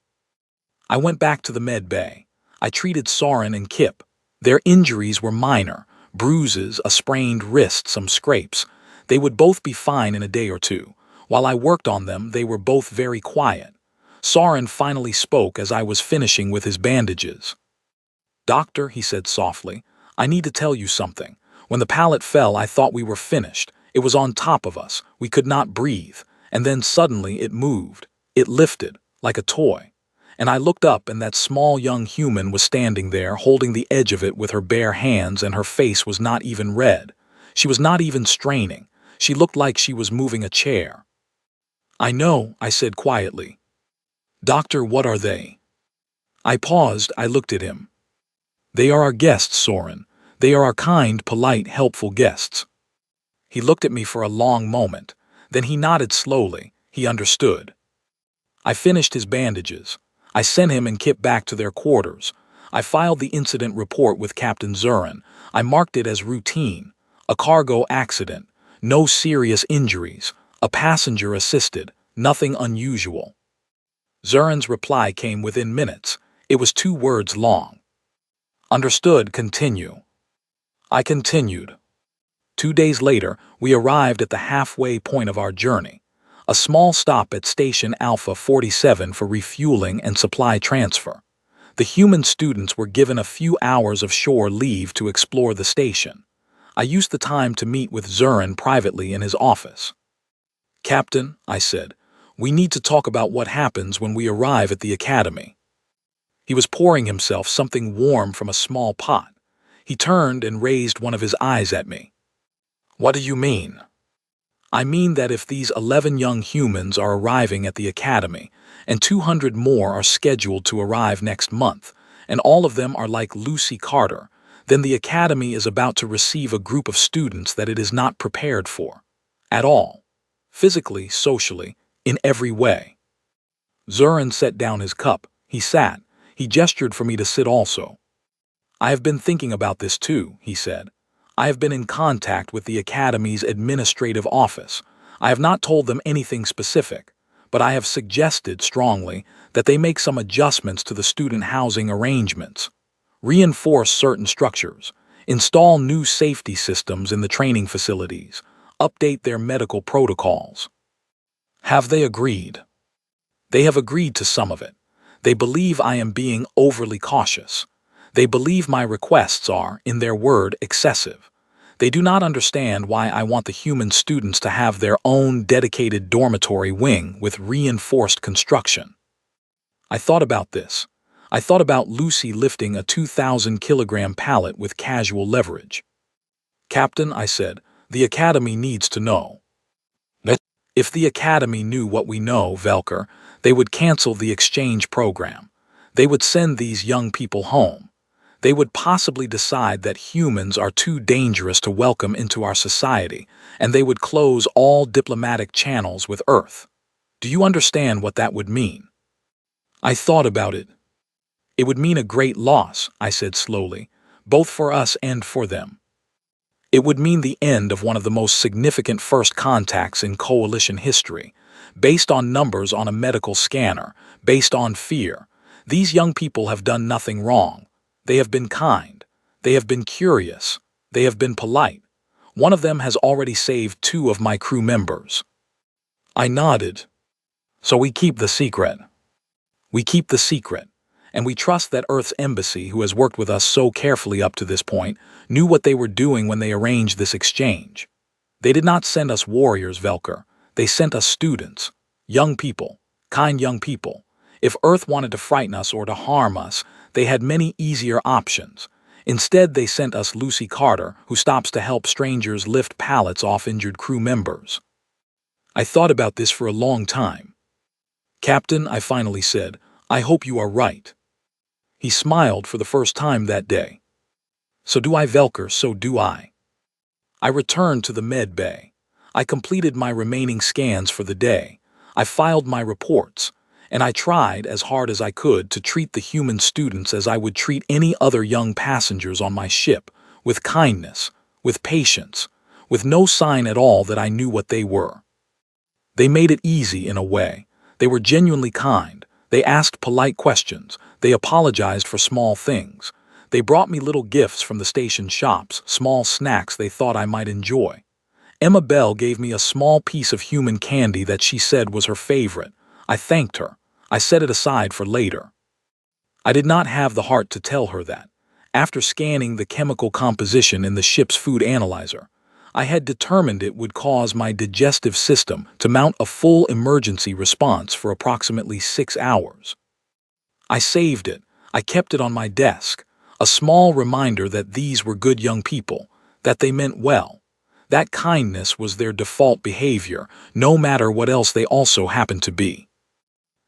I went back to the med bay. I treated Soren and Kip. Their injuries were minor, bruises, a sprained wrist, some scrapes. They would both be fine in a day or two. While I worked on them, they were both very quiet. Soren finally spoke as I was finishing with his bandages. "Doctor," he said softly, "I need to tell you something. When the pallet fell, I thought we were finished. It was on top of us. We could not breathe. And then suddenly it moved. It lifted, like a toy. And I looked up and that small young human was standing there, holding the edge of it with her bare hands, and her face was not even red. She was not even straining. She looked like she was moving a chair." "I know," I said quietly. "Doctor, what are they?" I paused. I looked at him. "They are our guests, Soren. They are our kind, polite, helpful guests." He looked at me for a long moment. Then he nodded slowly. He understood. I finished his bandages. I sent him and Kip back to their quarters. I filed the incident report with Captain Zurin. I marked it as routine. A cargo accident. No serious injuries. A passenger assisted. Nothing unusual. Zurin's reply came within minutes. It was 2 words long. "Understood, continue." I continued. 2 days later, we arrived at the halfway point of our journey. A small stop at Station Alpha 47 for refueling and supply transfer. The human students were given a few hours of shore leave to explore the station. I used the time to meet with Zurin privately in his office. "Captain," I said, "we need to talk about what happens when we arrive at the academy." He was pouring himself something warm from a small pot. He turned and raised one of his eyes at me. "What do you mean?" "I mean that if these 11 young humans are arriving at the academy, and 200 more are scheduled to arrive next month, and all of them are like Lucy Carter, then the academy is about to receive a group of students that it is not prepared for. At all. Physically, socially, in every way." Zurin set down his cup. He sat. He gestured for me to sit also. "I have been thinking about this too," he said. "I have been in contact with the Academy's administrative office. I have not told them anything specific, but I have suggested strongly that they make some adjustments to the student housing arrangements, reinforce certain structures, install new safety systems in the training facilities, update their medical protocols." "Have they agreed?" "They have agreed to some of it. They believe I am being overly cautious. They believe my requests are, in their word, excessive. They do not understand why I want the human students to have their own dedicated dormitory wing with reinforced construction." I thought about this. I thought about Lucy lifting a 2,000-kilogram pallet with casual leverage. "Captain," I said, "the Academy needs to know." "If the Academy knew what we know, Velker, they would cancel the exchange program. They would send these young people home. They would possibly decide that humans are too dangerous to welcome into our society, and they would close all diplomatic channels with Earth. Do you understand what that would mean?" I thought about it. "It would mean a great loss," I said slowly, "both for us and for them. It would mean the end of one of the most significant first contacts in Coalition history, based on numbers on a medical scanner, based on fear. These young people have done nothing wrong. They have been kind. They have been curious. They have been polite. One of them has already saved 2 of my crew members." I nodded. "So we keep the secret." "We keep the secret. And we trust that Earth's embassy, who has worked with us so carefully up to this point, knew what they were doing when they arranged this exchange. They did not send us warriors, Velker. They sent us students. Young people. Kind young people. If Earth wanted to frighten us or to harm us, they had many easier options. Instead, they sent us Lucy Carter, who stops to help strangers lift pallets off injured crew members. I thought about this for a long time. "Captain," I finally said, "I hope you are right." He smiled for the first time that day. "So do I, Velker, so do I." I returned to the med bay. I completed my remaining scans for the day. I filed my reports, and I tried as hard as I could to treat the human students as I would treat any other young passengers on my ship, with kindness, with patience, with no sign at all that I knew what they were. They made it easy in a way. They were genuinely kind. They asked polite questions. They apologized for small things. They brought me little gifts from the station shops, small snacks they thought I might enjoy. Emma Bell gave me a small piece of human candy that she said was her favorite. I thanked her. I set it aside for later. I did not have the heart to tell her that. After scanning the chemical composition in the ship's food analyzer, I had determined it would cause my digestive system to mount a full emergency response for approximately 6 hours. I saved it. I kept it on my desk, a small reminder that these were good young people, that they meant well. That kindness was their default behavior, no matter what else they also happened to be.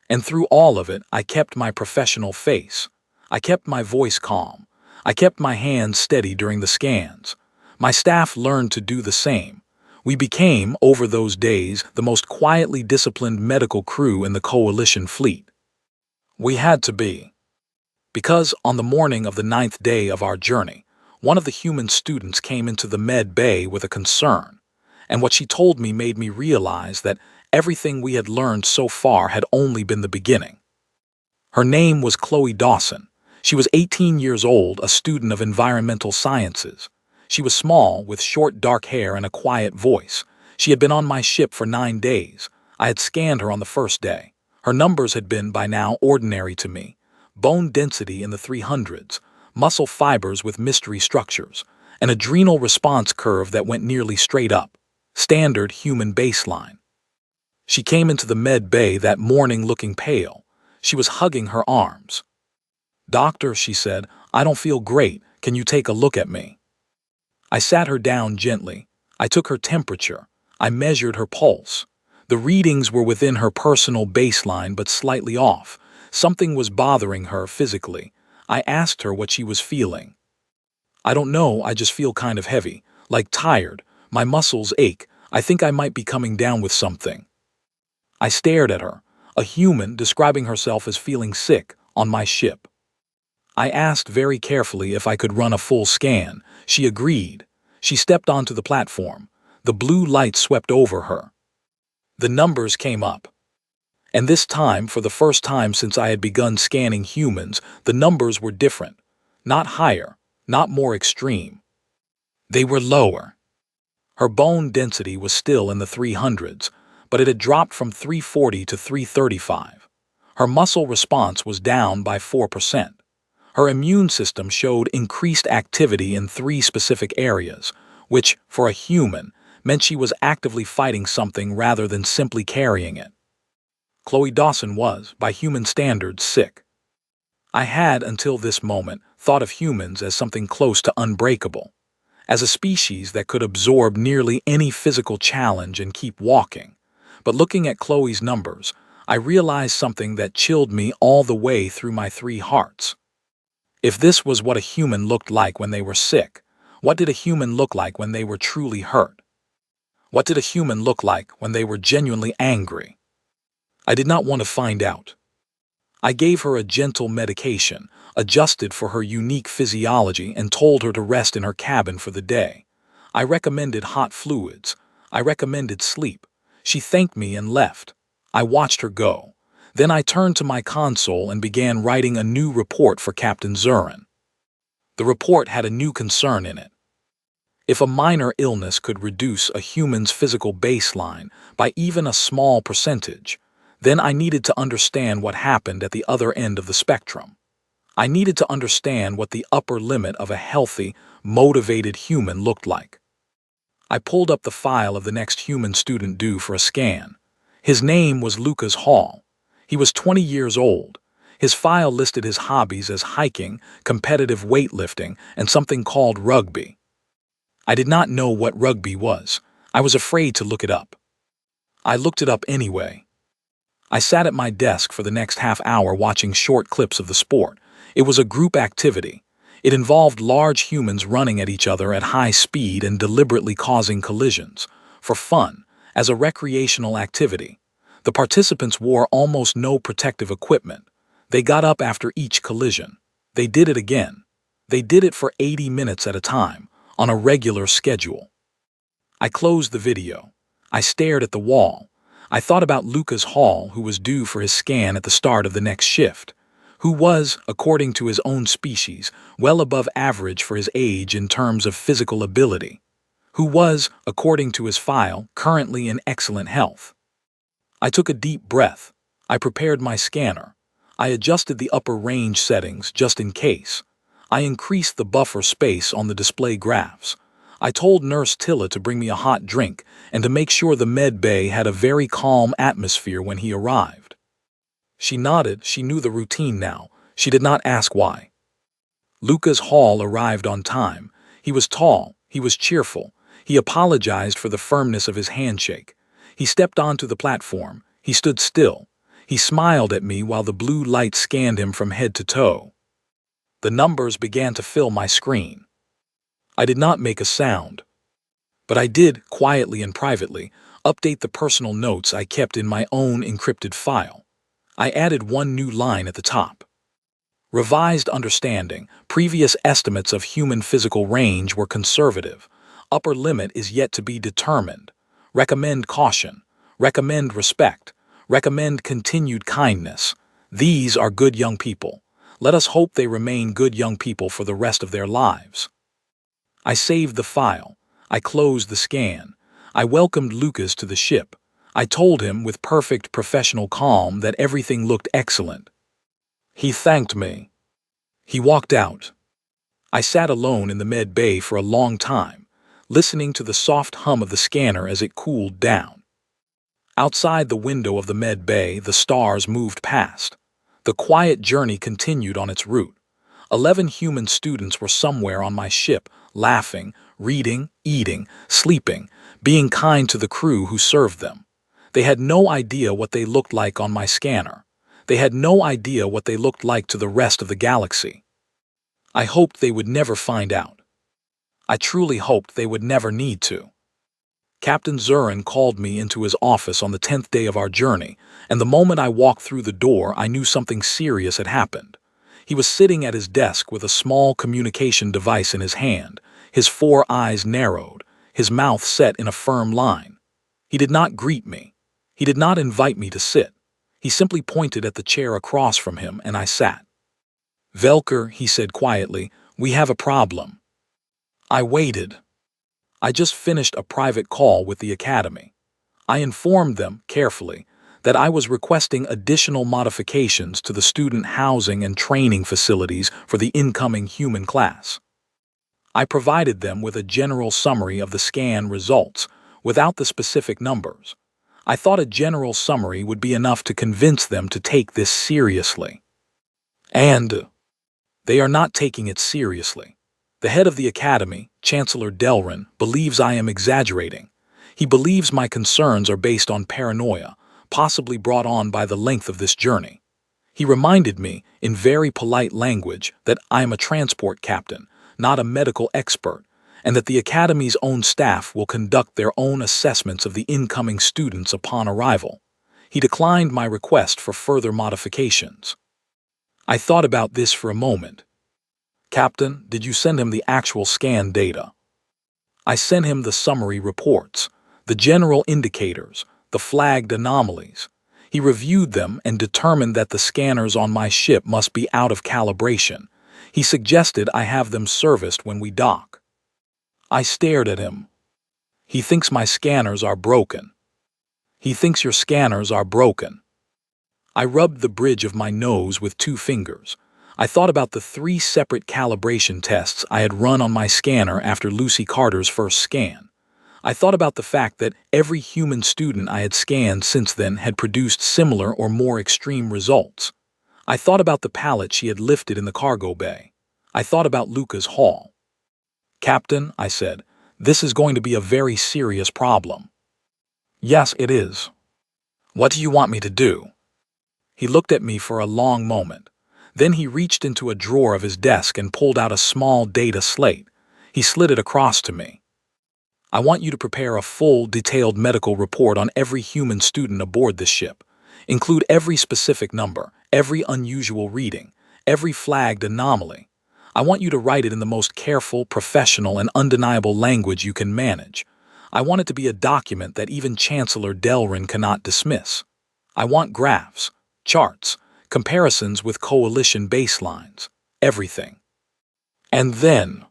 And through all of it, I kept my professional face. I kept my voice calm. I kept my hands steady during the scans. My staff learned to do the same. We became, over those days, the most quietly disciplined medical crew in the Coalition fleet. We had to be. Because on the morning of the 9th day of our journey, one of the human students came into the med bay with a concern, and what she told me made me realize that everything we had learned so far had only been the beginning. Her name was Chloe Dawson. She was 18 years old, a student of environmental sciences. She was small, with short dark hair and a quiet voice. She had been on my ship for 9 days. I had scanned her on the first day. Her numbers had been, by now, ordinary to me. Bone density in the 300s, muscle fibers with mystery structures, an adrenal response curve that went nearly straight up. Standard human baseline. She came into the med bay that morning looking pale. She was hugging her arms. "Doctor," she said, "I don't feel great. Can you take a look at me?" I sat her down gently. I took her temperature. I measured her pulse. The readings were within her personal baseline but slightly off. Something was bothering her physically. I asked her what she was feeling. "I don't know, I just feel kind of heavy, like tired. My muscles ache. I think I might be coming down with something." I stared at her, a human describing herself as feeling sick, on my ship. I asked very carefully if I could run a full scan. She agreed. She stepped onto the platform. The blue light swept over her. The numbers came up. And this time, for the first time since I had begun scanning humans, the numbers were different. Not higher, not more extreme. They were lower. Her bone density was still in the 300s, but it had dropped from 340 to 335. Her muscle response was down by 4%. Her immune system showed increased activity in 3 specific areas, which, for a human, meant she was actively fighting something rather than simply carrying it. Chloe Dawson was, by human standards, sick. I had, until this moment, thought of humans as something close to unbreakable, as a species that could absorb nearly any physical challenge and keep walking. But looking at Chloe's numbers, I realized something that chilled me all the way through my 3 hearts. If this was what a human looked like when they were sick, what did a human look like when they were truly hurt? What did a human look like when they were genuinely angry? I did not want to find out. I gave her a gentle medication, adjusted for her unique physiology, and told her to rest in her cabin for the day. I recommended hot fluids. I recommended sleep. She thanked me and left. I watched her go. Then I turned to my console and began writing a new report for Captain Zurin. The report had a new concern in it. If a minor illness could reduce a human's physical baseline by even a small percentage, then I needed to understand what happened at the other end of the spectrum. I needed to understand what the upper limit of a healthy, motivated human looked like. I pulled up the file of the next human student due for a scan. His name was Lucas Hall. He was 20 years old. His file listed his hobbies as hiking, competitive weightlifting, and something called rugby. I did not know what rugby was. I was afraid to look it up. I looked it up anyway. I sat at my desk for the next half hour watching short clips of the sport. It was a group activity. It involved large humans running at each other at high speed and deliberately causing collisions. For fun, as a recreational activity. The participants wore almost no protective equipment. They got up after each collision. They did it again. They did it for 80 minutes at a time, on a regular schedule. I closed the video. I stared at the wall. I thought about Lucas Hall, who was due for his scan at the start of the next shift, who was, according to his own species, well above average for his age in terms of physical ability, who was, according to his file, currently in excellent health. I took a deep breath. I prepared my scanner. I adjusted the upper range settings just in case. I increased the buffer space on the display graphs. I told Nurse Tilla to bring me a hot drink and to make sure the med bay had a very calm atmosphere when he arrived. She nodded. She knew the routine now. She did not ask why. Lucas Hall arrived on time. He was tall. He was cheerful. He apologized for the firmness of his handshake. He stepped onto the platform. He stood still. He smiled at me while the blue light scanned him from head to toe. The numbers began to fill my screen. I did not make a sound. But I did, quietly and privately, update the personal notes I kept in my own encrypted file. I added one new line at the top. Revised understanding. Previous estimates of human physical range were conservative. Upper limit is yet to be determined. Recommend caution. Recommend respect. Recommend continued kindness. These are good young people. Let us hope they remain good young people for the rest of their lives. I saved the file. I closed the scan. I welcomed Lucas to the ship. I told him with perfect professional calm that everything looked excellent. He thanked me. He walked out. I sat alone in the med bay for a long time, listening to the soft hum of the scanner as it cooled down. Outside the window of the med bay, the stars moved past. The quiet journey continued on its route. 11 human students were somewhere on my ship, laughing, reading, eating, sleeping, being kind to the crew who served them. They had no idea what they looked like on my scanner. They had no idea what they looked like to the rest of the galaxy. I hoped they would never find out. I truly hoped they would never need to. Captain Zurin called me into his office on the 10th day of our journey, and the moment I walked through the door, I knew something serious had happened. He was sitting at his desk with a small communication device in his hand, his 4 eyes narrowed, his mouth set in a firm line. He did not greet me. He did not invite me to sit. He simply pointed at the chair across from him, and I sat. "Velker," he said quietly, "we have a problem." I waited. I just finished a private call with the Academy. I informed them, carefully, that I was requesting additional modifications to the student housing and training facilities for the incoming human class. I provided them with a general summary of the scan results, without the specific numbers. I thought a general summary would be enough to convince them to take this seriously. And they are not taking it seriously. The head of the Academy, Chancellor Delrin, believes I am exaggerating. He believes my concerns are based on paranoia, possibly brought on by the length of this journey. He reminded me, in very polite language, that I am a transport captain, not a medical expert, and that the Academy's own staff will conduct their own assessments of the incoming students upon arrival. He declined my request for further modifications. I thought about this for a moment. "Captain, did you send him the actual scan data?" "I sent him the summary reports, the general indicators, the flagged anomalies. He reviewed them and determined that the scanners on my ship must be out of calibration. He suggested I have them serviced when we dock." I stared at him. "He thinks my scanners are broken." "He thinks your scanners are broken." I rubbed the bridge of my nose with 2 fingers. I thought about the 3 separate calibration tests I had run on my scanner after Lucy Carter's first scan. I thought about the fact that every human student I had scanned since then had produced similar or more extreme results. I thought about the pallet she had lifted in the cargo bay. I thought about Luca's haul. "Captain," I said, "this is going to be a very serious problem." "Yes, it is." "What do you want me to do?" He looked at me for a long moment. Then he reached into a drawer of his desk and pulled out a small data slate. He slid it across to me. "I want you to prepare a full, detailed medical report on every human student aboard this ship. Include every specific number, every unusual reading, every flagged anomaly. I want you to write it in the most careful, professional, and undeniable language you can manage. I want it to be a document that even Chancellor Delrin cannot dismiss. I want graphs, charts, comparisons with coalition baselines, everything. And then,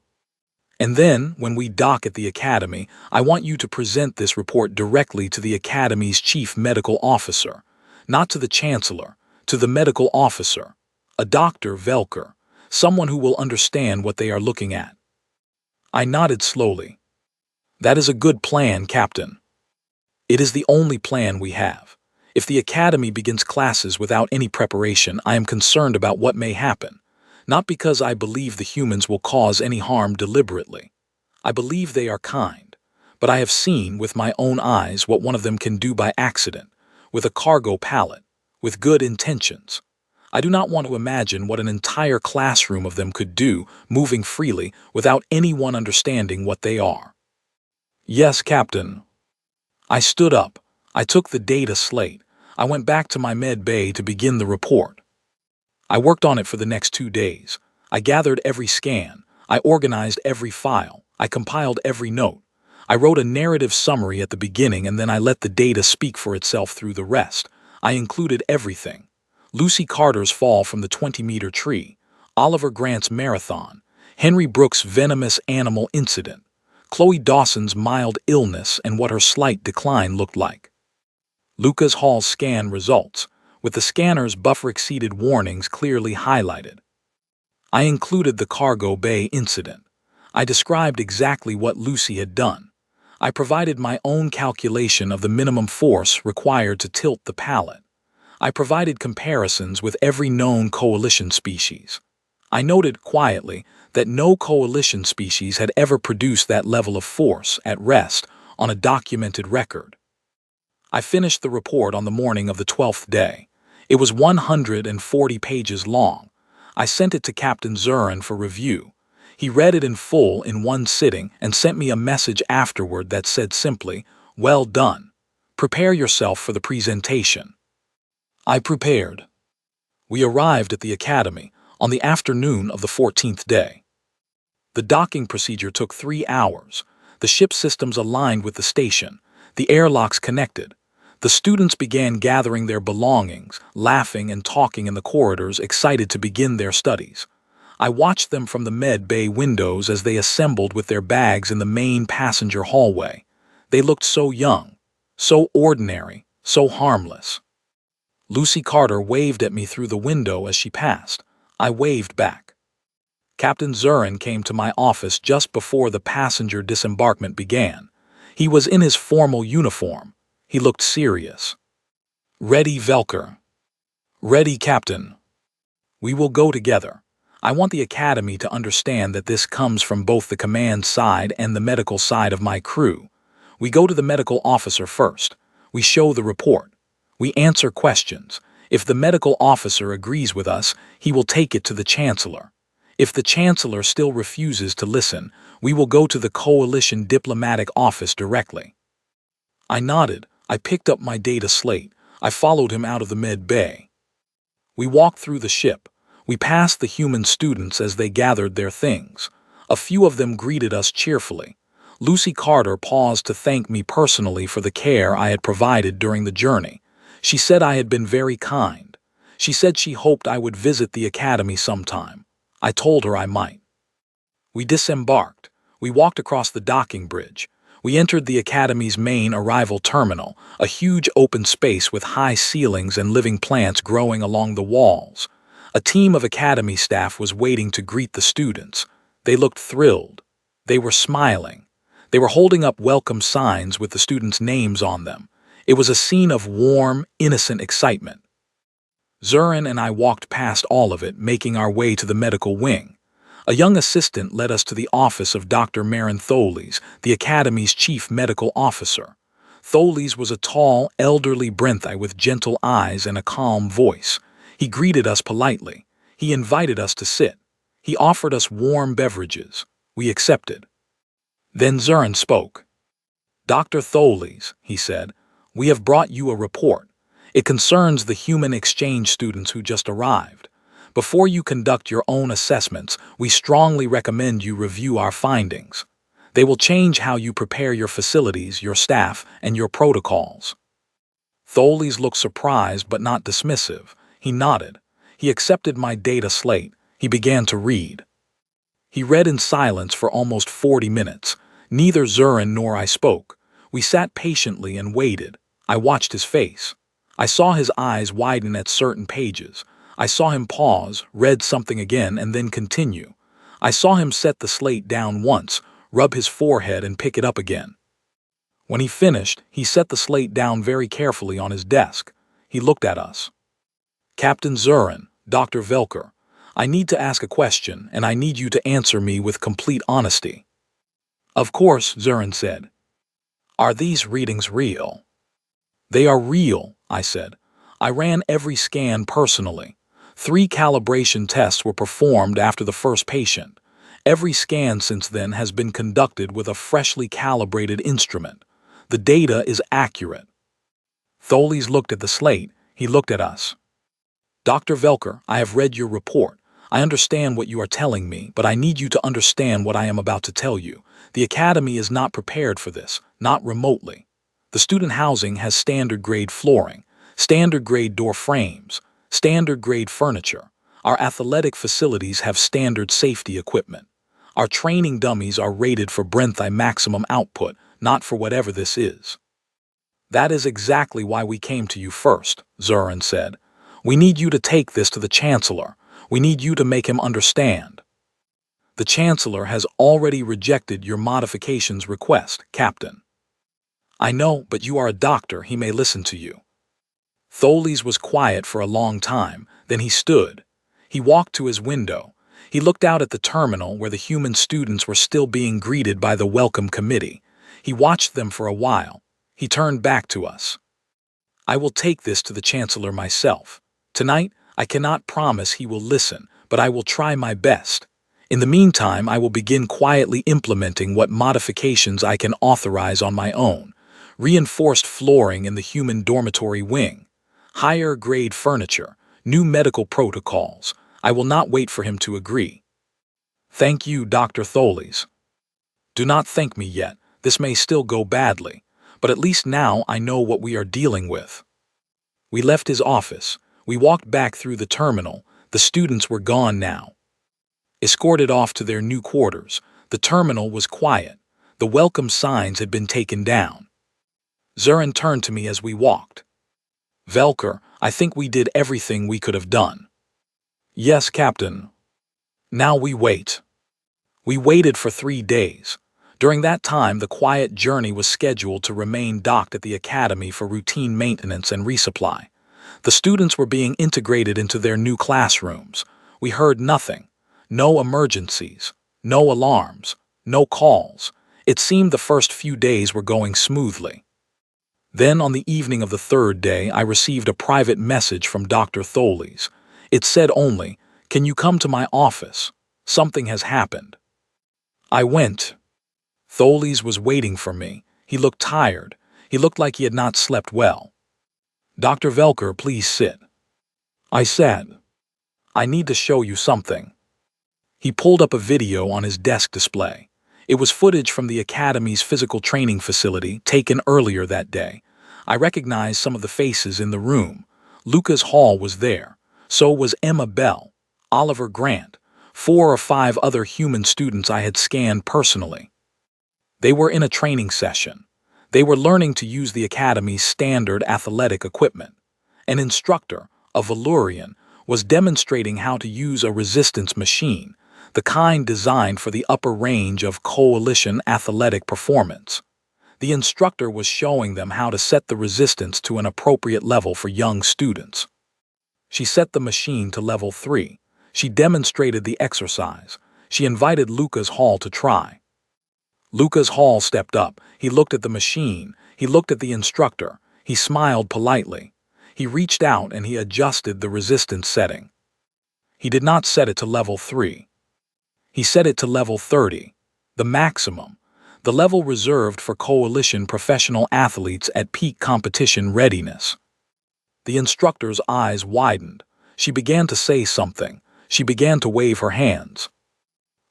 when we dock at the Academy, I want you to present this report directly to the Academy's chief medical officer, not to the Chancellor, to the medical officer, a Dr. Velker, someone who will understand what they are looking at." I nodded slowly. "That is a good plan, Captain. It is the only plan we have. If the Academy begins classes without any preparation, I am concerned about what may happen. Not because I believe the humans will cause any harm deliberately. I believe they are kind, but I have seen with my own eyes what one of them can do by accident, with a cargo pallet, with good intentions. I do not want to imagine what an entire classroom of them could do, moving freely, without anyone understanding what they are." "Yes, Captain." I stood up. I took the data slate. I went back to my med bay to begin the report. I worked on it for the next 2 days. I gathered every scan. I organized every file. I compiled every note. I wrote a narrative summary at the beginning, and then I let the data speak for itself through the rest. I included everything. Lucy Carter's fall from the 20-meter tree, Oliver Grant's marathon, Henry Brooks' venomous animal incident, Chloe Dawson's mild illness and what her slight decline looked like. Luca's Hall scan results, with the scanner's buffer-exceeded warnings clearly highlighted. I included the cargo bay incident. I described exactly what Lucy had done. I provided my own calculation of the minimum force required to tilt the pallet. I provided comparisons with every known coalition species. I noted quietly that no coalition species had ever produced that level of force at rest on a documented record. I finished the report on the morning of the 12th day. It was 140 pages long. I sent it to Captain Zurin for review. He read it in full in one sitting and sent me a message afterward that said simply, "Well done. Prepare yourself for the presentation." I prepared. We arrived at the Academy on the afternoon of the 14th day. The docking procedure took 3 hours. The ship systems aligned with the station. The airlocks connected. The students began gathering their belongings, laughing and talking in the corridors, excited to begin their studies. I watched them from the med bay windows as they assembled with their bags in the main passenger hallway. They looked so young, so ordinary, so harmless. Lucy Carter waved at me through the window as she passed. I waved back. Captain Zurin came to my office just before the passenger disembarkment began. He was in his formal uniform. He looked serious. "Ready, Velker." "Ready, Captain." "We will go together. I want the Academy to understand that this comes from both the command side and the medical side of my crew. We go to the medical officer first. We show the report. We answer questions. If the medical officer agrees with us, he will take it to the Chancellor. If the Chancellor still refuses to listen, we will go to the Coalition Diplomatic Office directly." I nodded. I picked up my data slate. I followed him out of the med bay. We walked through the ship. We passed the human students as they gathered their things. A few of them greeted us cheerfully. Lucy Carter paused to thank me personally for the care I had provided during the journey. She said I had been very kind. She said she hoped I would visit the Academy sometime. I told her I might. We disembarked. We walked across the docking bridge. We entered the Academy's main arrival terminal, a huge open space with high ceilings and living plants growing along the walls. A team of Academy staff was waiting to greet the students. They looked thrilled. They were smiling. They were holding up welcome signs with the students' names on them. It was a scene of warm, innocent excitement. Zurin and I walked past all of it, making our way to the medical wing. A young assistant led us to the office of Dr. Marin Tholes, the Academy's chief medical officer. Tholes was a tall, elderly Brenthi with gentle eyes and a calm voice. He greeted us politely. He invited us to sit. He offered us warm beverages. We accepted. Then Zurin spoke. "Dr. Tholes," he said, "we have brought you a report. It concerns the human exchange students who just arrived. Before you conduct your own assessments, we strongly recommend you review our findings. They will change how you prepare your facilities, your staff, and your protocols." Tholes looked surprised but not dismissive. He nodded. He accepted my data slate. He began to read. He read in silence for almost 40 minutes. Neither Zurin nor I spoke. We sat patiently and waited. I watched his face. I saw his eyes widen at certain pages. I saw him pause, read something again, and then continue. I saw him set the slate down once, rub his forehead, and pick it up again. When he finished, he set the slate down very carefully on his desk. He looked at us. "Captain Zurin, Dr. Velker, I need to ask a question, and I need you to answer me with complete honesty." "Of course," Zurin said. "Are these readings real?" "They are real," I said. "I ran every scan personally. 3 calibration tests were performed after the first patient. Every scan since then has been conducted with a freshly calibrated instrument. The data is accurate." Tholes looked at the slate. He looked at us. "Dr. Velker, I have read your report. I understand what you are telling me, but I need you to understand what I am about to tell you. The Academy is not prepared for this, not remotely. The student housing has standard-grade flooring, standard-grade door frames, standard-grade furniture. Our athletic facilities have standard safety equipment. Our training dummies are rated for Brenthi maximum output, not for whatever this is." "That is exactly why we came to you first," Zurin said. "We need you to take this to the Chancellor. We need you to make him understand." "The Chancellor has already rejected your modifications request, Captain." "I know, but you are a doctor. He may listen to you." Tholes was quiet for a long time, then he stood. He walked to his window. He looked out at the terminal where the human students were still being greeted by the welcome committee. He watched them for a while. He turned back to us. "I will take this to the Chancellor myself. Tonight, I cannot promise he will listen, but I will try my best. In the meantime, I will begin quietly implementing what modifications I can authorize on my own. Reinforced flooring in the human dormitory wing. Higher grade furniture. New medical protocols. I will not wait for him to agree." "Thank you, Dr. Tholes." "Do not thank me yet. This may still go badly. But at least now I know what we are dealing with." We left his office. We walked back through the terminal. The students were gone now. Escorted off to their new quarters, the terminal was quiet. The welcome signs had been taken down. Zurin turned to me as we walked. "Velker, I think we did everything we could have done." "Yes, Captain." "Now we wait." We waited for 3 days. During that time, the quiet journey was scheduled to remain docked at the Academy for routine maintenance and resupply. The students were being integrated into their new classrooms. We heard nothing. No emergencies. No alarms. No calls. It seemed the first few days were going smoothly. Then, on the evening of the 3rd day, I received a private message from Dr. Tholes. It said only, "Can you come to my office? Something has happened." I went. Tholes was waiting for me. He looked tired. He looked like he had not slept well. "Dr. Velker, please sit." I sat. "I need to show you something." He pulled up a video on his desk display. It was footage from the Academy's physical training facility taken earlier that day. I recognized some of the faces in the room. Lucas Hall was there. So was Emma Bell, Oliver Grant, 4 or 5 other human students I had scanned personally. They were in a training session. They were learning to use the Academy's standard athletic equipment. An instructor, a Valurian, was demonstrating how to use a resistance machine. the kind designed for the upper range of coalition athletic performance. The instructor was showing them how to set the resistance to an appropriate level for young students. She set the machine to level 3. She demonstrated the exercise. She invited Lucas Hall to try. Lucas Hall stepped up. He looked at the machine. He looked at the instructor. He smiled politely. He reached out and he adjusted the resistance setting. He did not set it to level 3. He set it to level 30, the maximum, the level reserved for coalition professional athletes at peak competition readiness. The instructor's eyes widened. She began to say something. She began to wave her hands.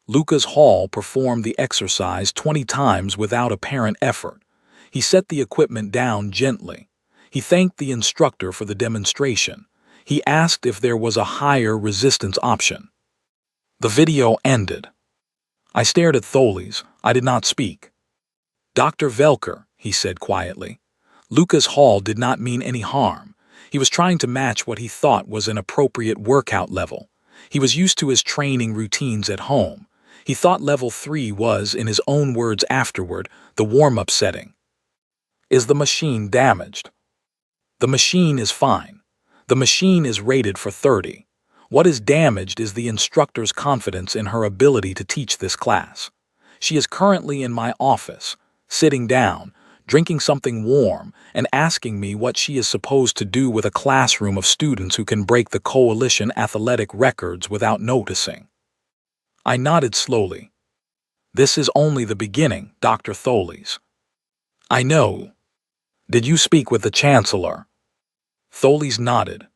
Lucas Hall performed the exercise 20 times without apparent effort. He set the equipment down gently. He thanked the instructor for the demonstration. He asked if there was a higher resistance option. The video ended. I stared at Tholes. I did not speak. "Dr. Velker," he said quietly. Lucas Hall did not mean any harm. He was trying to match what he thought was an appropriate workout level. He was used to his training routines at home. He thought level 3 was, in his own words afterward, the warm-up setting. "Is the machine damaged?" "The machine is fine. The machine is rated for 30. What is damaged is the instructor's confidence in her ability to teach this class. She is currently in my office, sitting down, drinking something warm, and asking me what she is supposed to do with a classroom of students who can break the coalition athletic records without noticing." I nodded slowly. "This is only the beginning, Dr. Tholes." "I know. Did you speak with the Chancellor?" Tholes nodded.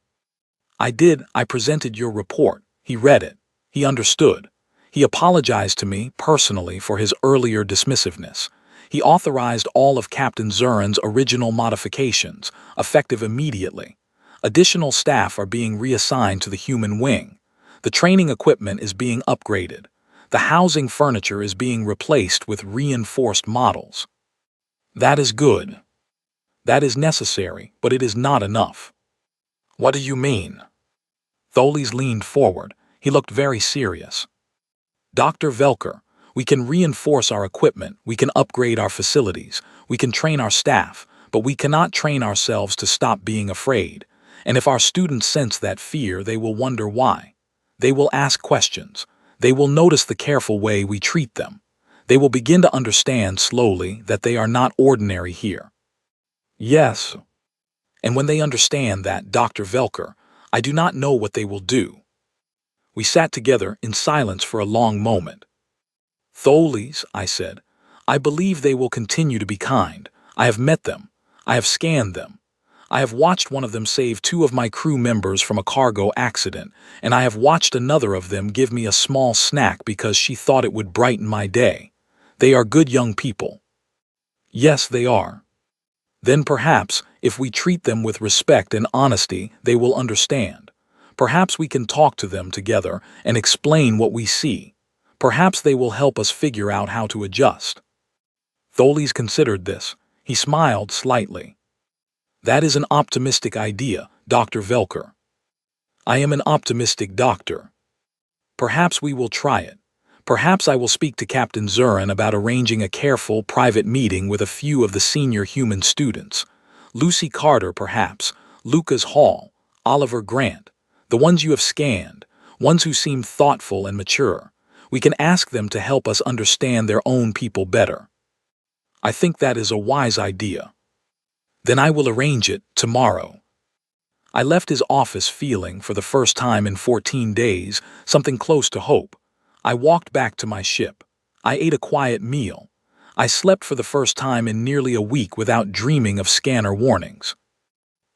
"I did. I presented your report. He read it. He understood. He apologized to me, personally, for his earlier dismissiveness. He authorized all of Captain Zurin's original modifications, effective immediately. Additional staff are being reassigned to the human wing. The training equipment is being upgraded. The housing furniture is being replaced with reinforced models." "That is good. That is necessary, but it is not enough." "What do you mean?" Tholes leaned forward. He looked very serious. "Dr. Velker, we can reinforce our equipment, we can upgrade our facilities, we can train our staff, but we cannot train ourselves to stop being afraid. And if our students sense that fear, they will wonder why. They will ask questions. They will notice the careful way we treat them. They will begin to understand slowly that they are not ordinary here." "Yes. And when they understand that, Dr. Velker, I do not know what they will do." We sat together in silence for a long moment. "Tholes," I said, "I believe they will continue to be kind. I have met them. I have scanned them. I have watched one of them save 2 of my crew members from a cargo accident, and I have watched another of them give me a small snack because she thought it would brighten my day. They are good young people." "Yes, they are." "Then perhaps, if we treat them with respect and honesty, they will understand. Perhaps we can talk to them together and explain what we see. Perhaps they will help us figure out how to adjust." Tholes considered this. He smiled slightly. "That is an optimistic idea, Dr. Velker." "I am an optimistic doctor." "Perhaps we will try it. Perhaps I will speak to Captain Zurin about arranging a careful, private meeting with a few of the senior human students. Lucy Carter, perhaps, Lucas Hall, Oliver Grant, the ones you have scanned, ones who seem thoughtful and mature. We can ask them to help us understand their own people better." "I think that is a wise idea." "Then I will arrange it tomorrow." I left his office feeling, for the first time in 14 days, something close to hope. I walked back to my ship. I ate a quiet meal. I slept for the first time in nearly a week without dreaming of scanner warnings.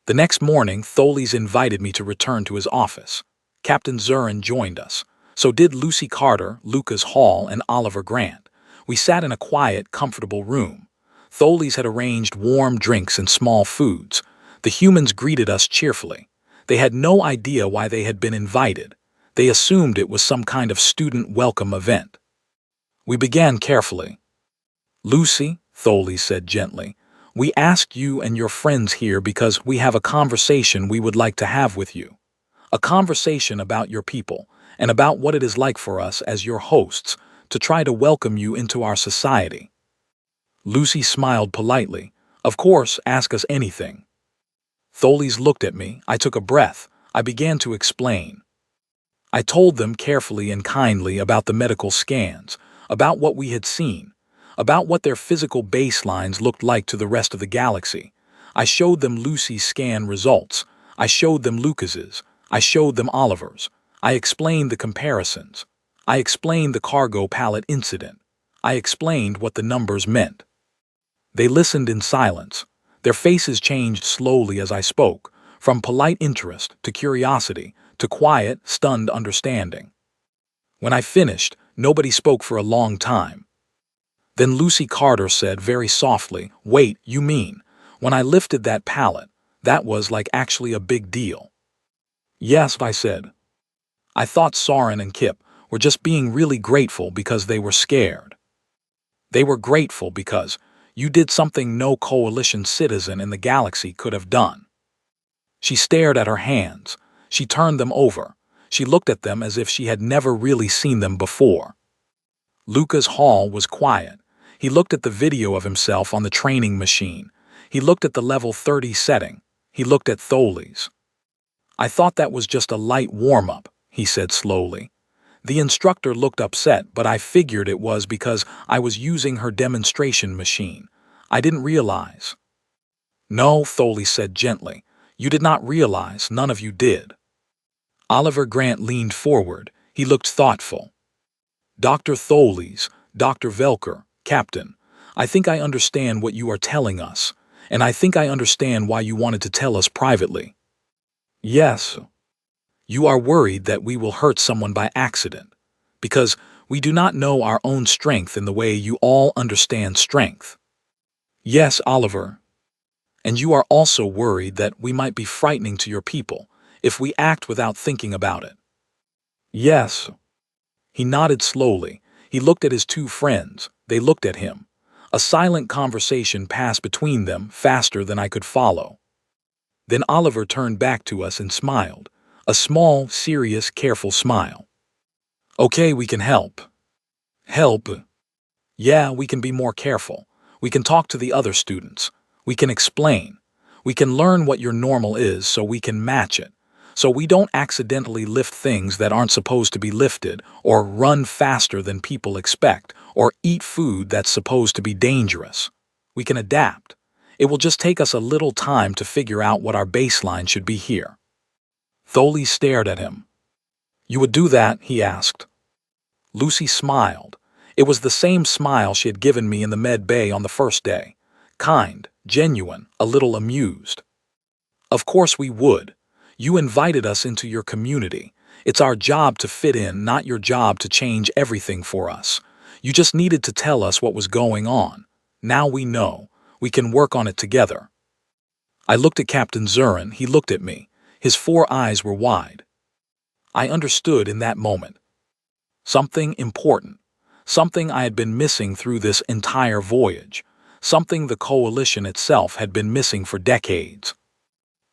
The next morning, Tholes invited me to return to his office. Captain Zurin joined us. So did Lucy Carter, Lucas Hall, and Oliver Grant. We sat in a quiet, comfortable room. Tholes had arranged warm drinks and small foods. The humans greeted us cheerfully. They had no idea why they had been invited. They assumed it was some kind of student welcome event. We began carefully. "Lucy," Tholes said gently, "we asked you and your friends here because we have a conversation we would like to have with you. A conversation about your people, and about what it is like for us as your hosts to try to welcome you into our society." Lucy smiled politely. "Of course, ask us anything." Tholes looked at me. I took a breath. I began to explain. I told them carefully and kindly about the medical scans, about what we had seen, about what their physical baselines looked like to the rest of the galaxy. I showed them Lucy's scan results. I showed them Lucas's. I showed them Oliver's. I explained the comparisons. I explained the cargo pallet incident. I explained what the numbers meant. They listened in silence. Their faces changed slowly as I spoke, from polite interest to curiosity to quiet, stunned understanding. When I finished, nobody spoke for a long time. Then Lucy Carter said very softly, "Wait, you mean, when I lifted that pallet, that was like actually a big deal?" "Yes," I said. "I thought Soren and Kip were just being really grateful because they were scared. They were grateful because you did something no coalition citizen in the galaxy could have done." She stared at her hands. She turned them over. She looked at them as if she had never really seen them before. Lucas Hall was quiet. He looked at the video of himself on the training machine. He looked at the level 30 setting. He looked at Tholes. "I thought that was just a light warm-up," he said slowly. "The instructor looked upset, but I figured it was because I was using her demonstration machine. I didn't realize." "No," Tholes said gently. "You did not realize, none of you did." Oliver Grant leaned forward. He looked thoughtful. "Dr. Tholes, Dr. Velker, Captain, I think I understand what you are telling us, and I think I understand why you wanted to tell us privately. Yes, you are worried that we will hurt someone by accident, because we do not know our own strength in the way you all understand strength." "Yes, Oliver. And you are also worried that we might be frightening to your people if we act without thinking about it." "Yes." He nodded slowly. He looked at his two friends. They looked at him. A silent conversation passed between them faster than I could follow. Then Oliver turned back to us and smiled. A small, serious, careful smile. "Okay, we can help." "Help?" "Yeah, we can be more careful. We can talk to the other students. We can explain. We can learn what your normal is so we can match it. So we don't accidentally lift things that aren't supposed to be lifted, or run faster than people expect, or eat food that's supposed to be dangerous. We can adapt. It will just take us a little time to figure out what our baseline should be here." Tholes stared at him. "You would do that?" he asked. Lucy smiled. It was the same smile she had given me in the med bay on the first day. Kind, genuine, a little amused. "Of course we would. You invited us into your community. It's our job to fit in, not your job to change everything for us. You just needed to tell us what was going on. Now we know. We can work on it together." I looked at Captain Zurin. He looked at me. His 4 eyes were wide. I understood in that moment. Something important. Something I had been missing through this entire voyage. Something the coalition itself had been missing for decades.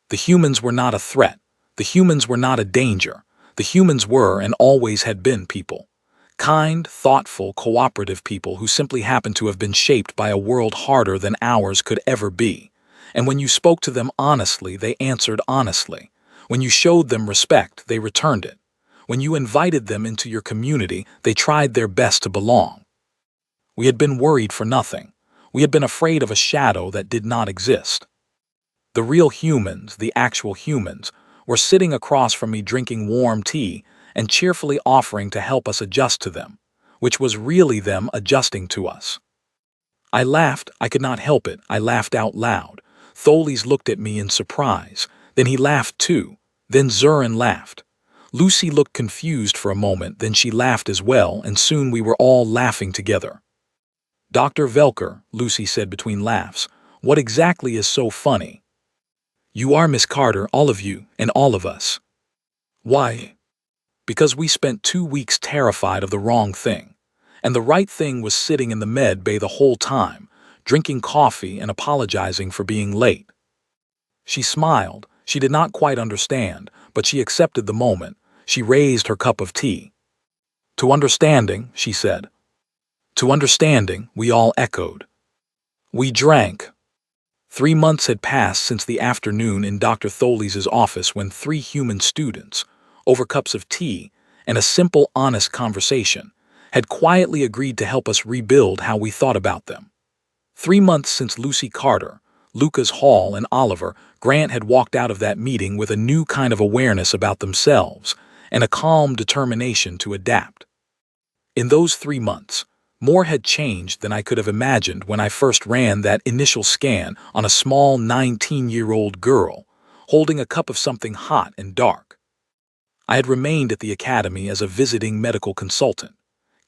The humans were not a threat. The humans were not a danger. The humans were and always had been people. Kind, thoughtful, cooperative people who simply happened to have been shaped by a world harder than ours could ever be. And when you spoke to them honestly, they answered honestly. When you showed them respect, they returned it. When you invited them into your community, they tried their best to belong. We had been worried for nothing. We had been afraid of a shadow that did not exist. The real humans, the actual humans, were sitting across from me drinking warm tea and cheerfully offering to help us adjust to them, which was really them adjusting to us. I laughed. I could not help it. I laughed out loud. Tholes looked at me in surprise. Then he laughed too. Then Zurin laughed. Lucy looked confused for a moment, then she laughed as well, and soon we were all laughing together. "Dr. Velker," Lucy said between laughs, "what exactly is so funny?" "You are Miss Carter, all of you, and all of us." "Why?" "Because we spent 2 weeks terrified of the wrong thing. And the right thing was sitting in the med bay the whole time, drinking coffee and apologizing for being late." She smiled. She did not quite understand, but she accepted the moment. She raised her cup of tea. "To understanding," she said. "To understanding," we all echoed. We drank. 3 months had passed since the afternoon in Dr. Tholey's office when 3 human students, over cups of tea and a simple, honest conversation, had quietly agreed to help us rebuild how we thought about them. 3 months since Lucy Carter, Lucas Hall, and Oliver Grant had walked out of that meeting with a new kind of awareness about themselves and a calm determination to adapt. In those 3 months, more had changed than I could have imagined when I first ran that initial scan on a small 19-year-old girl holding a cup of something hot and dark. I had remained at the academy as a visiting medical consultant.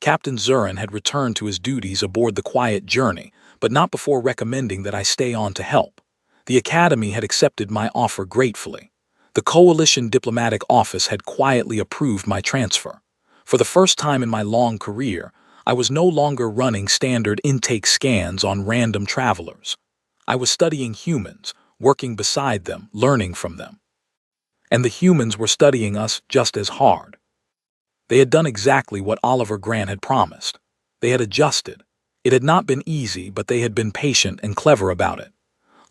Captain Zurin had returned to his duties aboard the Quiet Journey, but not before recommending that I stay on to help. The academy had accepted my offer gratefully. The Coalition Diplomatic Office had quietly approved my transfer. For the first time in my long career, I was no longer running standard intake scans on random travelers. I was studying humans, working beside them, learning from them. And the humans were studying us just as hard. They had done exactly what Oliver Grant had promised. They had adjusted. It had not been easy, but they had been patient and clever about it.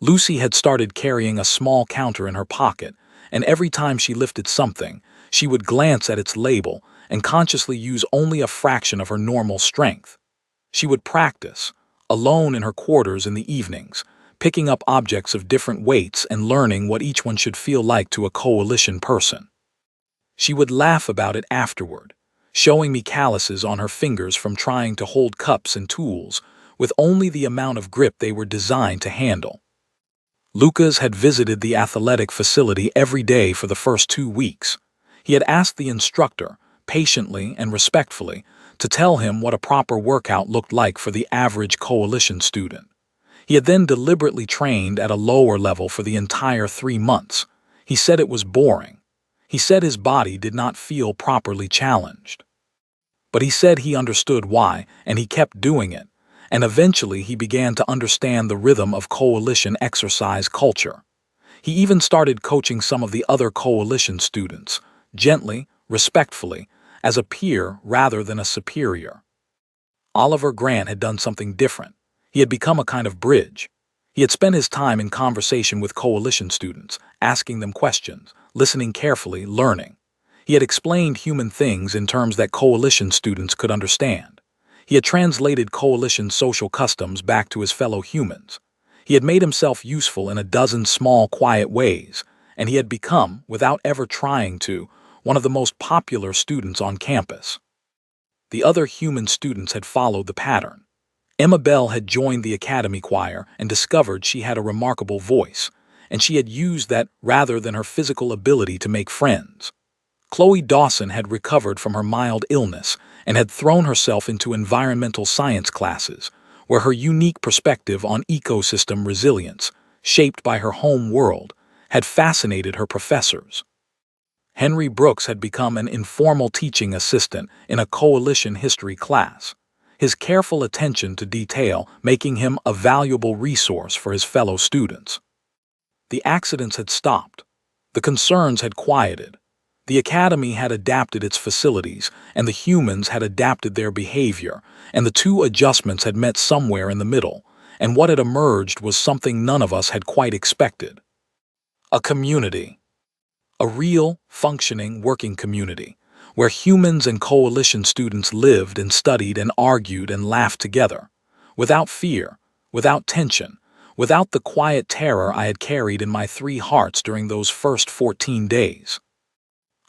Lucy had started carrying a small counter in her pocket, and every time she lifted something, she would glance at its label and consciously use only a fraction of her normal strength. She would practice, alone in her quarters in the evenings, picking up objects of different weights and learning what each one should feel like to a coalition person. She would laugh about it afterward, showing me calluses on her fingers from trying to hold cups and tools with only the amount of grip they were designed to handle. Lucas had visited the athletic facility every day for the first 2 weeks. He had asked the instructor, patiently and respectfully, to tell him what a proper workout looked like for the average coalition student. He had then deliberately trained at a lower level for the entire 3 months. He said it was boring. He said his body did not feel properly challenged. But he said he understood why, and he kept doing it. And eventually he began to understand the rhythm of coalition exercise culture. He even started coaching some of the other coalition students, gently, respectfully, as a peer rather than a superior. Oliver Grant had done something different. He had become a kind of bridge. He had spent his time in conversation with coalition students, asking them questions, listening carefully, learning. He had explained human things in terms that coalition students could understand. He had translated coalition social customs back to his fellow humans. He had made himself useful in a dozen small, quiet ways, and he had become, without ever trying to, one of the most popular students on campus. The other human students had followed the pattern. Emma Bell had joined the academy choir and discovered she had a remarkable voice, and she had used that rather than her physical ability to make friends. Chloe Dawson had recovered from her mild illness and had thrown herself into environmental science classes, where her unique perspective on ecosystem resilience, shaped by her home world, had fascinated her professors. Henry Brooks had become an informal teaching assistant in a coalition history class, his careful attention to detail making him a valuable resource for his fellow students. The accidents had stopped. The concerns had quieted. The academy had adapted its facilities, and the humans had adapted their behavior, and the two adjustments had met somewhere in the middle, and what had emerged was something none of us had quite expected. A community. A real, functioning, working community, where humans and coalition students lived and studied and argued and laughed together, without fear, without tension, without the quiet terror I had carried in my 3 hearts during those first 14 days.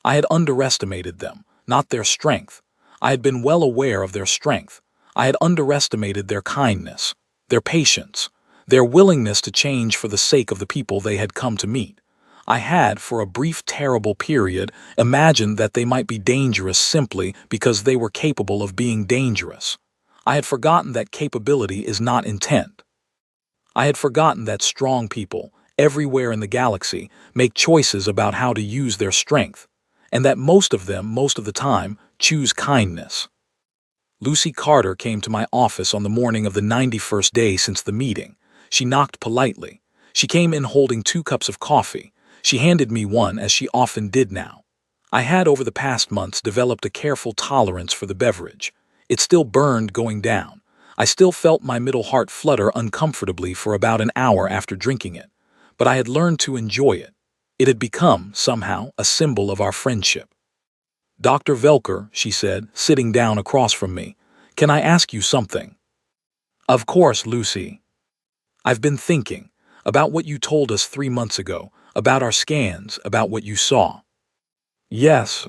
I had underestimated them, not their strength. I had been well aware of their strength. I had underestimated their kindness, their patience, their willingness to change for the sake of the people they had come to meet. I had, for a brief terrible period, imagined that they might be dangerous simply because they were capable of being dangerous. I had forgotten that capability is not intent. I had forgotten that strong people, everywhere in the galaxy, make choices about how to use their strength, and that most of them, most of the time, choose kindness. Lucy Carter came to my office on the morning of the 91st day since the meeting. She knocked politely. She came in holding 2 cups of coffee. She handed me one, as she often did now. I had over the past months developed a careful tolerance for the beverage. It still burned going down. I still felt my middle heart flutter uncomfortably for about an hour after drinking it. But I had learned to enjoy it. It had become, somehow, a symbol of our friendship. Dr. Velker, she said, sitting down across from me, can I ask you something? Of course, Lucy. I've been thinking about what you told us 3 months ago, about our scans, about what you saw. Yes.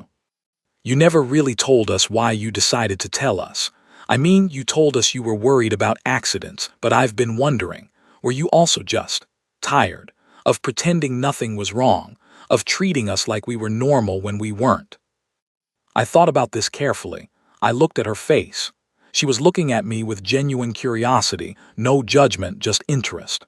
You never really told us why you decided to tell us. I mean, you told us you were worried about accidents, but I've been wondering, were you also just tired of pretending nothing was wrong, of treating us like we were normal when we weren't? I thought about this carefully. I looked at her face. She was looking at me with genuine curiosity, no judgment, just interest.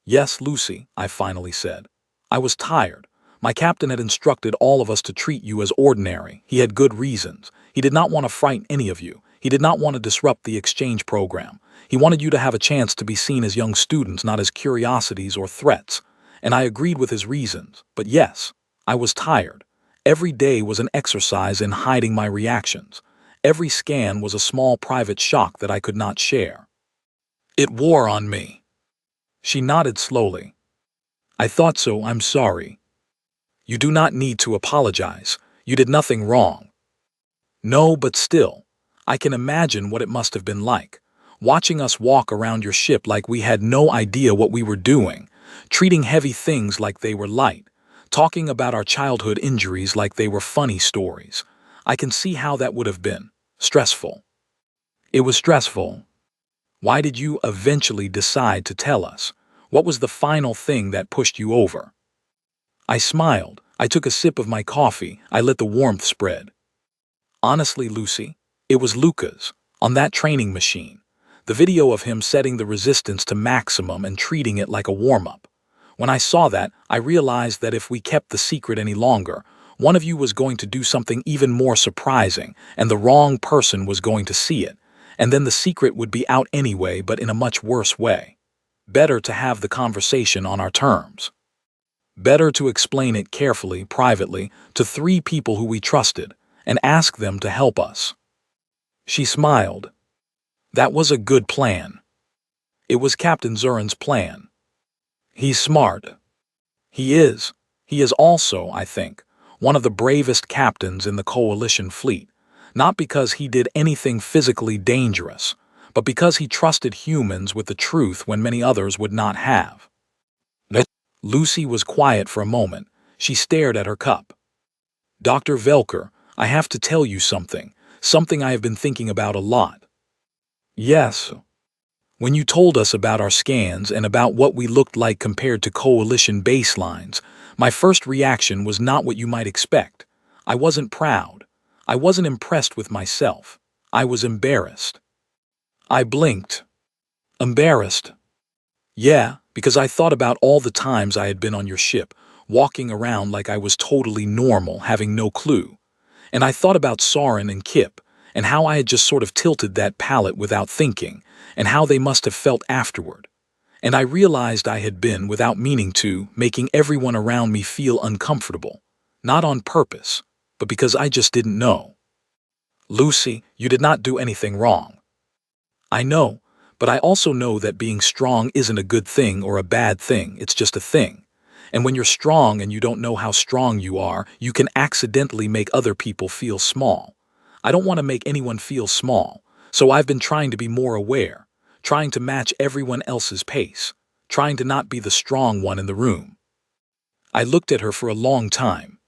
Yes, Lucy, I finally said. I was tired. My captain had instructed all of us to treat you as ordinary. He had good reasons. He did not want to frighten any of you. He did not want to disrupt the exchange program. He wanted you to have a chance to be seen as young students, not as curiosities or threats. And I agreed with his reasons. But yes, I was tired. Every day was an exercise in hiding my reactions. Every scan was a small private shock that I could not share. It wore on me. She nodded slowly. I thought so, I'm sorry. You do not need to apologize. You did nothing wrong. No, but still, I can imagine what it must have been like, watching us walk around your ship like we had no idea what we were doing, treating heavy things like they were light, talking about our childhood injuries like they were funny stories. I can see how that would have been stressful. It was stressful. Why did you eventually decide to tell us? What was the final thing that pushed you over? I smiled. I took a sip of my coffee. I let the warmth spread. Honestly, Lucy, it was Luca's, on that training machine. The video of him setting the resistance to maximum and treating it like a warm-up. When I saw that, I realized that if we kept the secret any longer, one of you was going to do something even more surprising, and the wrong person was going to see it. And then the secret would be out anyway, but in a much worse way. Better to have the conversation on our terms. Better to explain it carefully, privately, to 3 people who we trusted, and ask them to help us. She smiled. That was a good plan. It was Captain Zurin's plan. He's smart. He is. He is also, I think, one of the bravest captains in the Coalition fleet, not because he did anything physically dangerous, but because he trusted humans with the truth when many others would not have. Lucy was quiet for a moment. She stared at her cup. Dr. Velker, I have to tell you something I have been thinking about a lot. Yes. When you told us about our scans and about what we looked like compared to Coalition baselines, my first reaction was not what you might expect. I wasn't proud. I wasn't impressed with myself. I was embarrassed. I blinked. Embarrassed? Yeah, because I thought about all the times I had been on your ship, walking around like I was totally normal, having no clue. And I thought about Soren and Kip, and how I had just sort of tilted that pallet without thinking, and how they must have felt afterward. And I realized I had been, without meaning to, making everyone around me feel uncomfortable. Not on purpose, but because I just didn't know. Lucy, you did not do anything wrong. I know, but I also know that being strong isn't a good thing or a bad thing, it's just a thing. And when you're strong and you don't know how strong you are, you can accidentally make other people feel small. I don't want to make anyone feel small, so I've been trying to be more aware, trying to match everyone else's pace, trying to not be the strong one in the room. I looked at her for a long time.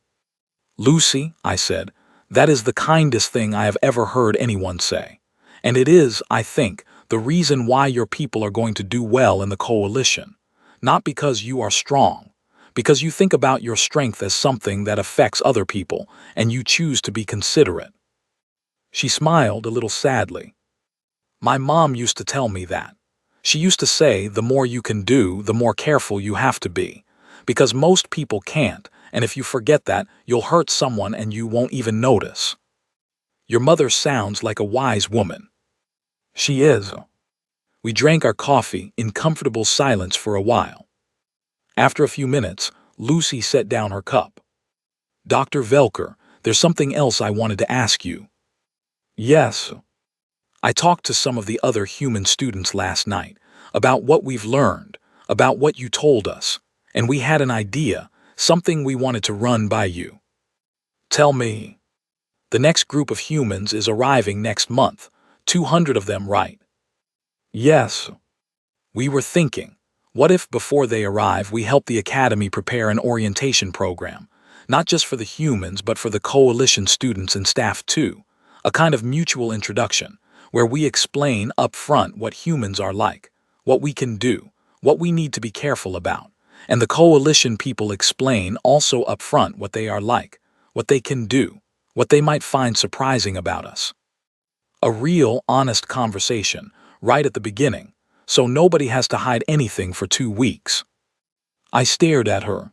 Lucy, I said, that is the kindest thing I have ever heard anyone say. And it is, I think, the reason why your people are going to do well in the Coalition. Not because you are strong, because you think about your strength as something that affects other people, and you choose to be considerate. She smiled a little sadly. My mom used to tell me that. She used to say the more you can do, the more careful you have to be. Because most people can't, and if you forget that, you'll hurt someone and you won't even notice. Your mother sounds like a wise woman. She is. We drank our coffee in comfortable silence for a while. After a few minutes, Lucy set down her cup. Dr. Velker, there's something else I wanted to ask you. Yes. I talked to some of the other human students last night about what we've learned, about what you told us, and we had an idea, something we wanted to run by you. Tell me. The next group of humans is arriving next month, 200 of them, right? Yes. We were thinking, what if before they arrive we help the Academy prepare an orientation program, not just for the humans but for the Coalition students and staff too, a kind of mutual introduction, where we explain up front what humans are like, what we can do, what we need to be careful about, and the Coalition people explain also up front what they are like, what they can do, what they might find surprising about us. A real, honest conversation, right at the beginning, so nobody has to hide anything for 2 weeks. I stared at her.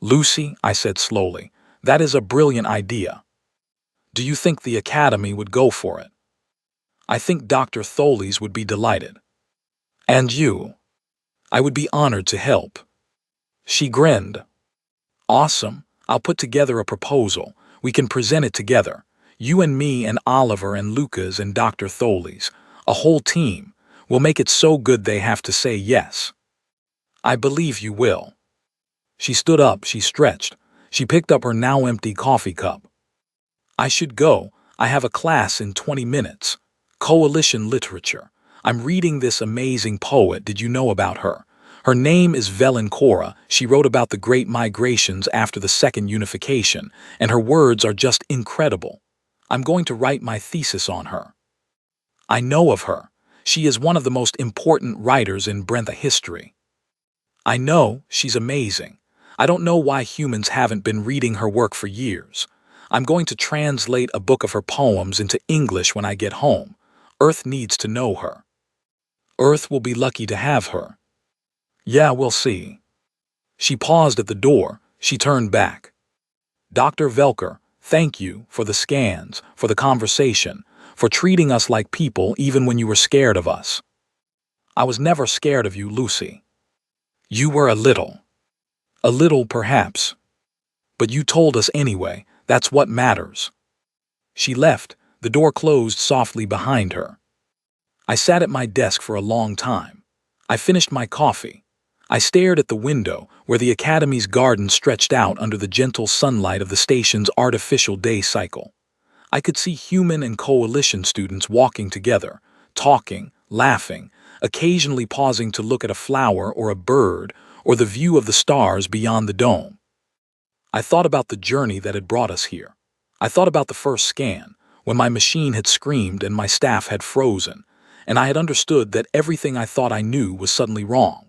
Lucy, I said slowly, that is a brilliant idea. Do you think the Academy would go for it? I think Dr. Tholes would be delighted. And you? I would be honored to help. She grinned. Awesome, I'll put together a proposal. We can present it together. You and me and Oliver and Lucas and Dr. Tholes, a whole team. We'll make it so good they have to say yes. I believe you will. She stood up, she stretched. She picked up her now empty coffee cup. I should go. I have a class in 20 minutes. Coalition literature. I'm reading this amazing poet. Did you know about her? Her name is Valencourt. She wrote about the Great Migrations after the Second Unification, and her words are just incredible. I'm going to write my thesis on her. I know of her. She is one of the most important writers in Brentha history. I know, she's amazing. I don't know why humans haven't been reading her work for years. I'm going to translate a book of her poems into English when I get home. Earth needs to know her. Earth will be lucky to have her. Yeah, we'll see. She paused at the door. She turned back. Dr. Velker, thank you for the scans, for the conversation, for treating us like people even when you were scared of us. I was never scared of you, Lucy. You were a little. A little, perhaps. But you told us anyway. That's what matters. She left. The door closed softly behind her. I sat at my desk for a long time. I finished my coffee. I stared at the window where the Academy's garden stretched out under the gentle sunlight of the station's artificial day cycle. I could see human and coalition students walking together, talking, laughing, occasionally pausing to look at a flower or a bird or the view of the stars beyond the dome. I thought about the journey that had brought us here. I thought about the first scan, when my machine had screamed and my staff had frozen, and I had understood that everything I thought I knew was suddenly wrong.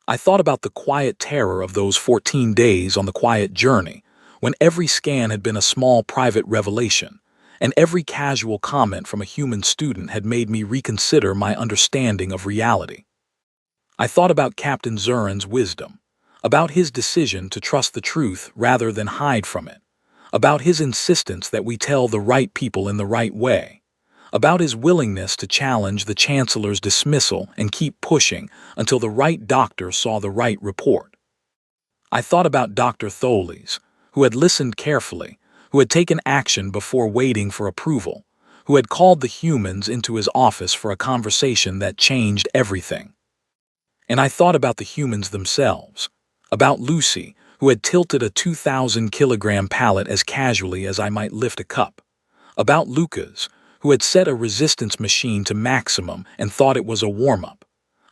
I thought about the quiet terror of those 14 days on the quiet journey, when every scan had been a small private revelation, and every casual comment from a human student had made me reconsider my understanding of reality. I thought about Captain Zurin's wisdom, about his decision to trust the truth rather than hide from it, about his insistence that we tell the right people in the right way, about his willingness to challenge the Chancellor's dismissal and keep pushing until the right doctor saw the right report. I thought about Dr. Tholes, who had listened carefully, who had taken action before waiting for approval, who had called the humans into his office for a conversation that changed everything. And I thought about the humans themselves, about Lucy, who had tilted a 2,000-kilogram pallet as casually as I might lift a cup, about Lucas, who had set a resistance machine to maximum and thought it was a warm-up,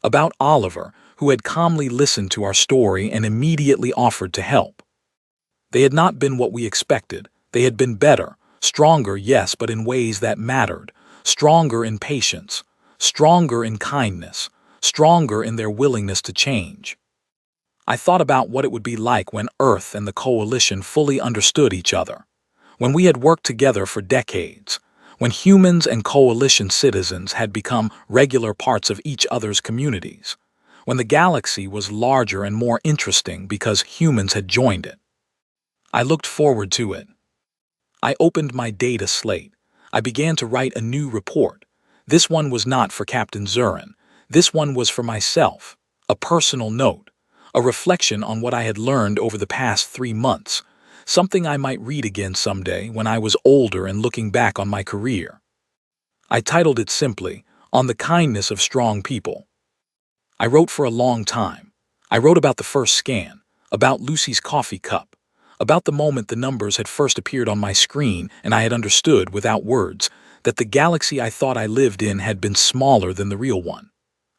about Oliver, who had calmly listened to our story and immediately offered to help. They had not been what we expected. They had been better, stronger, yes, but in ways that mattered, stronger in patience, stronger in kindness, stronger in their willingness to change. I thought about what it would be like when Earth and the Coalition fully understood each other, when we had worked together for decades, when humans and Coalition citizens had become regular parts of each other's communities, when the galaxy was larger and more interesting because humans had joined it. I looked forward to it. I opened my data slate. I began to write a new report. This one was not for Captain Zurin. This one was for myself, a personal note, a reflection on what I had learned over the past 3 months, something I might read again someday when I was older and looking back on my career. I titled it simply, On the Kindness of Strong People. I wrote for a long time. I wrote about the first scan, about Lucy's coffee cup, about the moment the numbers had first appeared on my screen and I had understood, without words, that the galaxy I thought I lived in had been smaller than the real one.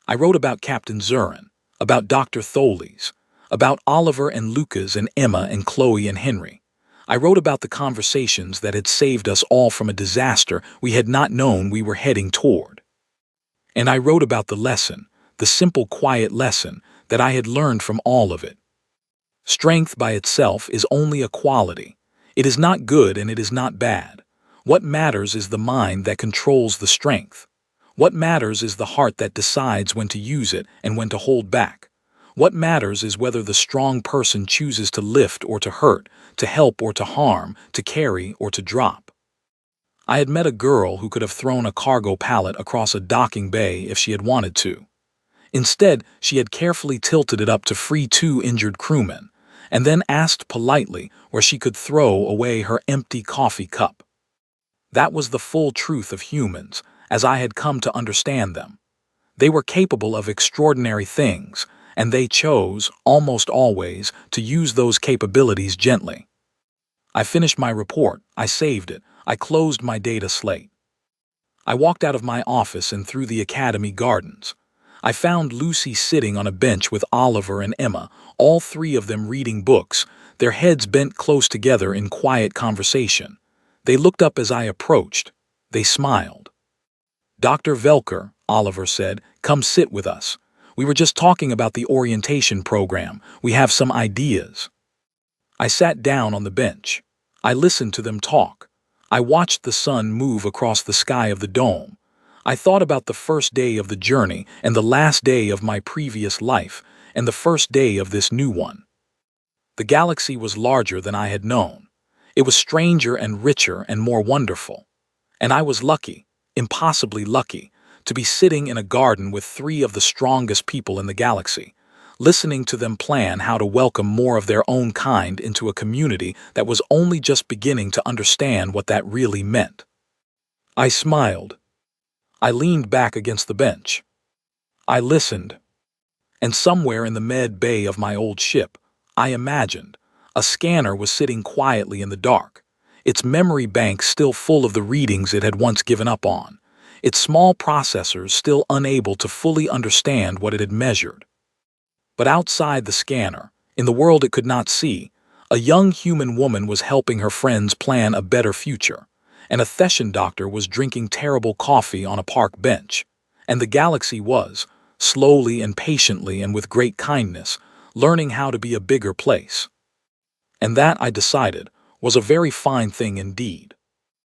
I wrote about Captain Zurin, about Dr. Tholes, about Oliver and Lucas and Emma and Chloe and Henry. I wrote about the conversations that had saved us all from a disaster we had not known we were heading toward. And I wrote about the lesson, the simple, quiet lesson that I had learned from all of it. Strength by itself is only a quality. It is not good and it is not bad. What matters is the mind that controls the strength. What matters is the heart that decides when to use it and when to hold back. What matters is whether the strong person chooses to lift or to hurt, to help or to harm, to carry or to drop. I had met a girl who could have thrown a cargo pallet across a docking bay if she had wanted to. Instead, she had carefully tilted it up to free 2 injured crewmen, and then asked politely where she could throw away her empty coffee cup. That was the full truth of humans, as I had come to understand them. They were capable of extraordinary things, and they chose, almost always, to use those capabilities gently. I finished my report, I saved it, I closed my data slate. I walked out of my office and through the academy gardens. I found Lucy sitting on a bench with Oliver and Emma, all 3 of them reading books, their heads bent close together in quiet conversation. They looked up as I approached. They smiled. "Dr. Velker," Oliver said, "come sit with us. We were just talking about the orientation program. We have some ideas." I sat down on the bench. I listened to them talk. I watched the sun move across the sky of the dome. I thought about the first day of the journey and the last day of my previous life and the first day of this new one. The galaxy was larger than I had known. It was stranger and richer and more wonderful. And I was lucky, impossibly lucky, to be sitting in a garden with 3 of the strongest people in the galaxy, listening to them plan how to welcome more of their own kind into a community that was only just beginning to understand what that really meant. I smiled. I leaned back against the bench. I listened. And somewhere in the med bay of my old ship, I imagined, a scanner was sitting quietly in the dark, its memory bank still full of the readings it had once given up on, its small processors still unable to fully understand what it had measured. But outside the scanner, in the world it could not see, a young human woman was helping her friends plan a better future, and a Theshan doctor was drinking terrible coffee on a park bench, and the galaxy was, slowly and patiently and with great kindness, learning how to be a bigger place. And that, I decided, was a very fine thing indeed.